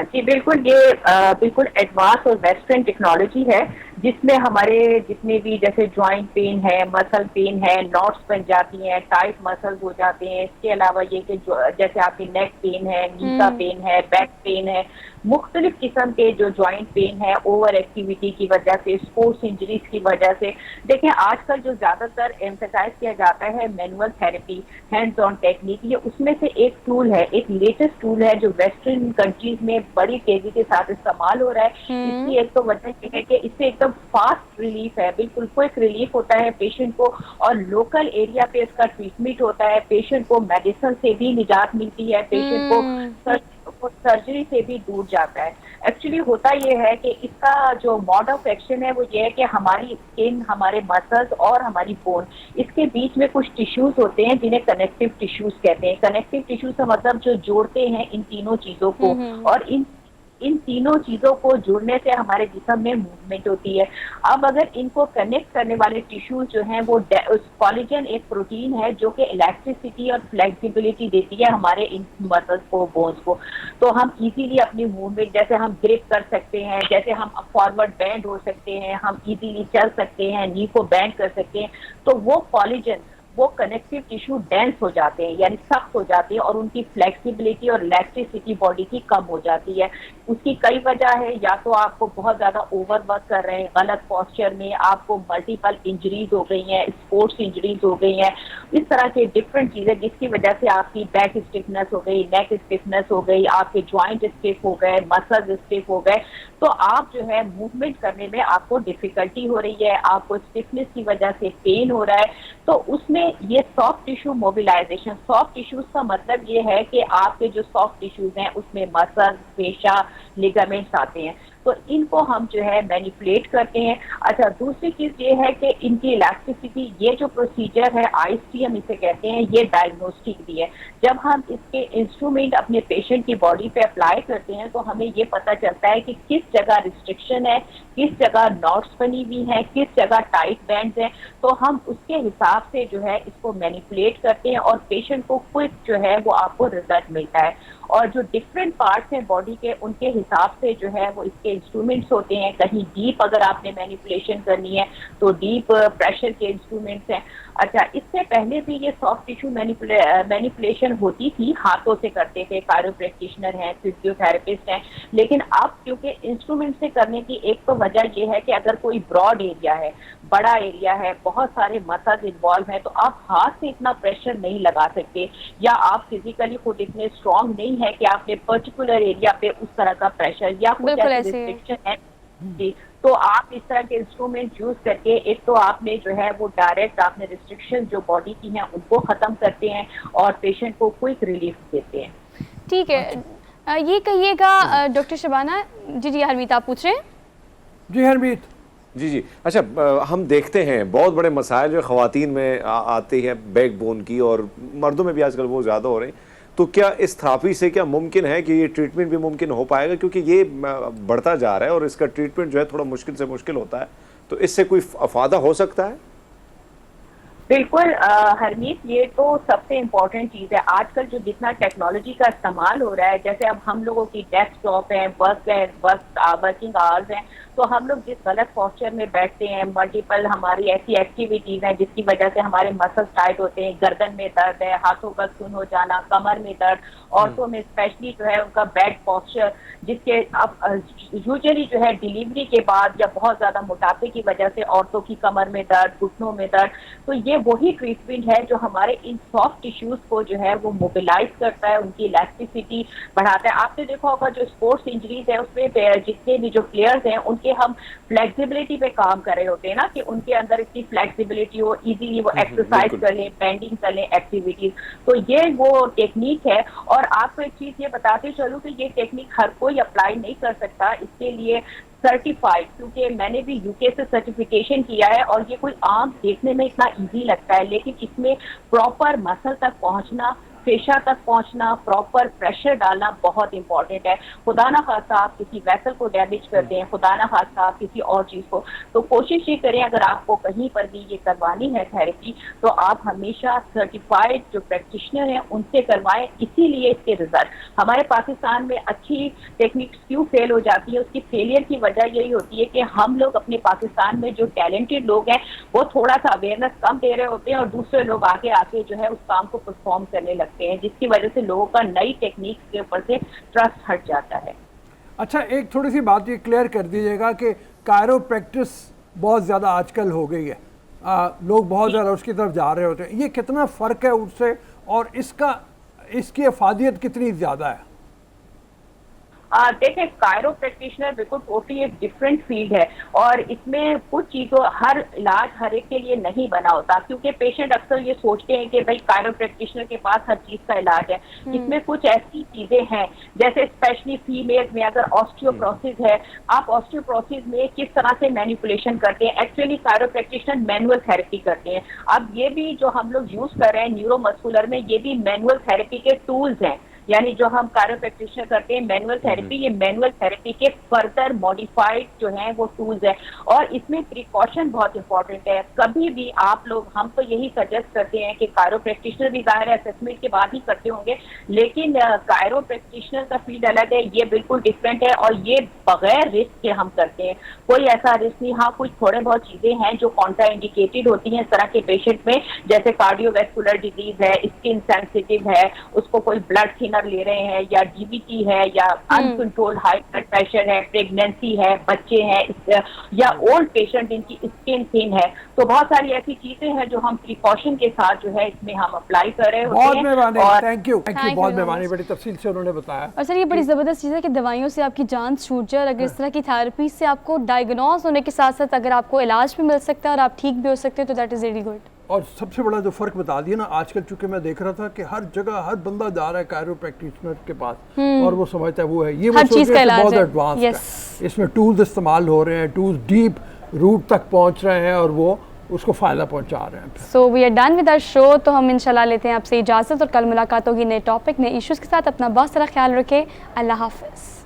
जी बिल्कुल, ये बिल्कुल एडवांस और वेस्टर्न टेक्नोलॉजी है जिसमें हमारे जितने भी जैसे जॉइंट पेन है, मसल पेन है, नॉट्स बन जाती हैं, टाइट मसल्स हो जाते हैं। इसके अलावा ये कि जैसे आपकी नेक पेन है, नी का पेन है, बैक पेन है, मुख्तलिफ किस्म के जो जॉइंट पेन है ओवर एक्टिविटी की वजह से, स्पोर्ट्स इंजरीज की वजह से। देखें आजकल जो ज़्यादातर एम्फेसाइज किया जाता है manual therapy, hands on technique, ये उसमें से एक टूल है, एक लेटेस्ट टूल है जो वेस्टर्न कंट्रीज में बड़ी तेजी के साथ इस्तेमाल हो रहा है। इसकी एक तो वजह यह है कि इससे एकदम फास्ट रिलीफ है, बिल्कुल क्विक रिलीफ होता है पेशेंट को, और लोकल एरिया पे इसका ट्रीटमेंट होता है। पेशेंट को मेडिसिन से भी निजात मिलती है, पेशेंट को सर्जरी से भी दूर जाता है। एक्चुअली होता ये है कि इसका जो मोड ऑफ एक्शन है वो ये है कि हमारी स्किन, हमारे मसल्स और हमारी बोन, इसके बीच में कुछ टिश्यूज होते हैं जिन्हें कनेक्टिव टिश्यूज कहते हैं। कनेक्टिव टिश्यूज का मतलब जो जोड़ते हैं इन तीनों चीजों को, और इन तीनों चीजों को जुड़ने से हमारे जिस्म में मूवमेंट होती है। अब अगर इनको कनेक्ट करने वाले टिश्यूज जो हैं वो कोलेजन एक प्रोटीन है जो कि इलास्टिसिटी और फ्लेक्सिबिलिटी देती है हमारे इन मसल्स को, बोन्स को। तो हम इजीली अपनी मूवमेंट, जैसे हम ग्रिप कर सकते हैं, जैसे हम फॉरवर्ड बैंड हो सकते हैं, हम इजीली चल सकते हैं, नी को बैंड कर सकते हैं, तो वो कोलेजन, वो कनेक्टिव टिश्यू डेंस हो जाते हैं, यानी सख्त हो जाते हैं, और उनकी फ्लेक्सिबिलिटी और इलास्टिसिटी बॉडी की कम हो जाती है। उसकी कई वजह है, या तो आपको बहुत ज़्यादा ओवरवर्क कर रहे हैं, गलत पॉस्चर में आपको मल्टीपल इंजरीज हो गई हैं, स्पोर्ट्स इंजरीज हो गई हैं, इस तरह के डिफरेंट चीज़ें जिसकी वजह से आपकी बैक स्टिफनेस हो गई, नेक स्टिफनेस हो गई, आपके जॉइंट स्टिफ हो गए, मसल्स स्टिफ हो गए, तो आप जो है मूवमेंट करने में आपको डिफिकल्टी हो रही है, आपको स्टिफनेस की वजह से पेन हो रहा है, तो उसमें ये soft tissue mobilisation, soft tissues का मतलब ये है कि आपके जो सॉफ्ट टिश्यूज हैं उसमें मसल, फेशा, लिगामेंट्स आते हैं, तो इनको हम जो है मैनिपुलेट करते हैं। अच्छा, दूसरी चीज ये है कि इनकी इलास्टिसिटी, ये जो प्रोसीजर है IST हम इसे कहते हैं, ये डायग्नोस्टिक भी है। जब हम इसके इंस्ट्रूमेंट अपने पेशेंट की बॉडी पे अप्लाई करते हैं तो हमें ये पता चलता है कि किस जगह रिस्ट्रिक्शन है, किस जगह नॉट्स बनी हुई हैं, किस जगह टाइट बैंड्स हैं, तो हम उसके हिसाब से जो है इसको मैनिपुलेट करते हैं और पेशेंट को क्विक जो है वो आपको रिजल्ट मिलता है। और जो डिफरेंट पार्ट्स हैं बॉडी के, उनके हिसाब से जो है वो इसके इंस्ट्रूमेंट्स होते हैं। कहीं डीप अगर आपने मैनिपुलेशन करनी है तो डीप प्रेशर के इंस्ट्रूमेंट्स हैं। अच्छा, इससे पहले भी ये सॉफ्ट टिश्यू मैनिपुलेशन होती थी, हाथों से करते थे, कायरो प्रैक्टिशनर हैं, फिजियोथेरेपिस्ट हैं, लेकिन अब क्योंकि इंस्ट्रूमेंट से करने की एक तो वजह ये है कि अगर कोई ब्रॉड एरिया है, बड़ा एरिया है, बहुत सारे मसल्स इन्वॉल्व हैं, तो आप हाथ से इतना प्रेशर नहीं लगा सकते, या आप फिजिकली खुद इतने स्ट्रांग नहीं है कि आपने पर्टिकुलर एरिया पे उस तरह का प्रेशर या कुछ
बिल्कुल
ऐसी
ऐसे।
रिस्ट्रिक्शन है जी। तो आप इस तरह के इंस्ट्रूमेंट यूज करके एक तो आपने जो है वो डायरेक्ट आपने रिस्ट्रिक्शन जो बॉडी की हैं उनको खत्म करते हैं और पेशेंट को क्विक रिलीफ देते हैं।
ठीक है, ये कहिएगा डॉक्टर शबाना जी। जी हरमीत आप पूछ रहे हैं?
जी हरमीत।
जी जी, अच्छा हम देखते हैं बहुत बड़े मसाइल जो ख़वातीन में आते हैं बैक बोन की, और मर्दों में भी आजकल वो ज़्यादा हो रहे हैं, तो क्या इस थेरेपी से क्या मुमकिन है कि ये ट्रीटमेंट भी मुमकिन हो पाएगा, क्योंकि ये बढ़ता जा रहा है और इसका ट्रीटमेंट जो है थोड़ा मुश्किल से मुश्किल होता है, तो इससे कोई फ़ायदा हो सकता है?
बिल्कुल हरमीत, ये तो सबसे इम्पोर्टेंट चीज़ है। आजकल जो जितना टेक्नोलॉजी का इस्तेमाल हो रहा है, जैसे अब हम लोगों की डेस्कटॉप है, वर्किंग आवर्स हैं, तो हम लोग जिस गलत पोस्चर में बैठते हैं, मल्टीपल हमारी ऐसी एक्टिविटीज़ हैं जिसकी वजह से हमारे मसल्स टाइट होते हैं, गर्दन में दर्द है, हाथों का सुन हो जाना, कमर में दर्द, औरतों में स्पेशली जो है उनका बैड पोस्चर, जिसके अब यूजुअली जो है डिलीवरी के बाद या बहुत ज़्यादा मोटापे की वजह से औरतों की कमर में दर्द, घुटनों में दर्द, तो ये वही ट्रीटमेंट है जो हमारे इन सॉफ्ट टिश्यूज को जो है वो मोबिलाइज करता है, उनकी इलास्टिसिटी बढ़ाता है। आपने देखा होगा जो स्पोर्ट्स इंजरीज है उसमें जितने भी जो प्लेयर्स हैं उनके हम फ्लेक्सिबिलिटी पे काम कर रहे होते हैं ना, कि उनके अंदर इतनी फ्लेक्सिबिलिटी हो, इजीली वो एक्सरसाइज कर लें, बेंडिंग कर लें, एक्टिविटीज। तो ये वो टेक्निक है। और आपको एक चीज ये बताते चलूं कि ये टेक्निक हर कोई अप्लाई नहीं कर सकता, इसके लिए सर्टिफाइड, क्योंकि मैंने भी यूके से सर्टिफिकेशन किया है, और ये कोई आम देखने में इतना इजी लगता है, लेकिन इसमें प्रॉपर मसल तक पहुंचना, फेशा तक पहुंचना, प्रॉपर प्रेशर डालना बहुत इंपॉर्टेंट है। खुदा ना खास्ता आप किसी वेसल को डैमेज करते हैं, खुदा ना खास्ता आप किसी और चीज़ को, तो कोशिश ये करें अगर आपको कहीं पर भी ये करवानी है थेरेपी, तो आप हमेशा सर्टिफाइड जो प्रैक्टिशनर हैं उनसे करवाएं। इसीलिए इसके रिजल्ट हमारे पाकिस्तान में अच्छी टेक्निक्स क्यों फेल हो जाती है, उसकी फेलियर की वजह यही होती है कि हम लोग अपने पाकिस्तान में जो टैलेंटेड लोग हैं वो थोड़ा सा अवेयरनेस कम दे रहे होते हैं, और दूसरे लोग आगे आके जो है उस काम को परफॉर्म करने लगते हैं, जिसकी वजह से लोगों का नई टेक्निक के ऊपर से ट्रस्ट हट जाता है।
अच्छा, एक थोड़ी सी बात ये क्लियर कर दीजिएगा कि कायरोप्रैक्टिस बहुत ज़्यादा आजकल हो गई है, लोग बहुत ज़्यादा उसकी तरफ जा रहे होते हैं, ये कितना फ़र्क है उससे, और इसकी अफादियत कितनी ज़्यादा है?
देखिए, कायरो प्रैक्टिशनर बिल्कुल टोटली एक डिफरेंट फील्ड है, और इसमें कुछ चीज़ों हर इलाज हर एक के लिए नहीं बना होता, क्योंकि पेशेंट अक्सर ये सोचते हैं कि भाई कायरो प्रैक्टिशनर के पास हर चीज़ का इलाज है। इसमें कुछ ऐसी चीज़ें हैं, जैसे स्पेशली फीमेल में अगर ऑस्टियोप्रोसिस है, आप ऑस्टियोप्रोसिस में किस तरह से मैनिपुलेशन करते हैं, actually Cairo practitioner manual therapy करते हैं। अब ये भी जो हम लोग यूज़ कर रहे हैं न्यूरोमस्कुलर में, ये भी मैनुअल थेरेपी के टूल्स हैं, यानी जो हम कायरो प्रैक्टिशनर करते हैं मैनुअल थेरेपी, ये मैनुअल थेरेपी के फर्दर मॉडिफाइड जो हैं वो टूल्स हैं, और इसमें प्रिकॉशन बहुत इंपॉर्टेंट है। कभी भी आप लोग, हम तो यही सजेस्ट करते हैं कि कायरो प्रैक्टिशनर भी ज़ाहिर है असेसमेंट के बाद ही करते होंगे, लेकिन कायरो प्रैक्टिशनर का फील्ड अलग है, ये बिल्कुल डिफरेंट है, और ये बगैर रिस्क के हम करते हैं, कोई ऐसा रिस्क नहीं। हाँ, कुछ थोड़े बहुत चीज़ें हैं जो कॉन्ट्रा इंडिकेटेड होती हैं इस तरह के पेशेंट में, जैसे कार्डियोवैस्कुलर डिजीज है, स्किन सेंसिटिव है, उसको कोई ब्लड ले रहे हैं, या डीबीटी है, या अनकंट्रोल्ड हाई ब्लड प्रेशर है, प्रेगनेंसी है, बच्चे हैं, या ओल्ड पेशेंट जिनकी स्किन थिन है, तो बहुत सारी ऐसी चीजें हैं जो हम प्रिकॉशन के साथ जो है इसमें हम अप्लाई कर रहे होते हैं।
बहुत मेहरबानी, थैंक यू, बहुत
very
मेहरबानी, बड़ी तफसील से उन्होंने बताया।
और सर ये बड़ी ज़बरदस्त चीज़ है कि दवाइयों से आपकी जान छूट जाए, और अगर इस तरह की थेरेपी से आपको डायग्नोज होने के साथ साथ अगर आपको इलाज भी मिल सकता है और आप ठीक भी हो सकते हैं, तो दैट इज़ वेरी गुड।
और सबसे बड़ा जो फ़र्क बता दिया ना, आजकल चूंकि मैं देख रहा था कि हर जगह हर बंदा जा रहा है कायरो प्रैक्टिशनर के पास, और वो समझता है वो है, ये वो सोच रहे हैं बहुत एडवांस है, इसमें टूल्स इस्तेमाल हो रहे हैं, टूल्स डीप रूट तक पहुंच रहे हैं, और वो उसको फ़ायदा पहुंचा रहे हैं।
So we are done with our show, तो हम इंशाल्लाह लेते हैं आपसे इजाज़त, और कल मुलाकात होगी नए टॉपिक, नए इश्यूज़ के साथ। अपना बहुत सारा ख्याल रखें, अल्लाह हाफ़िज़।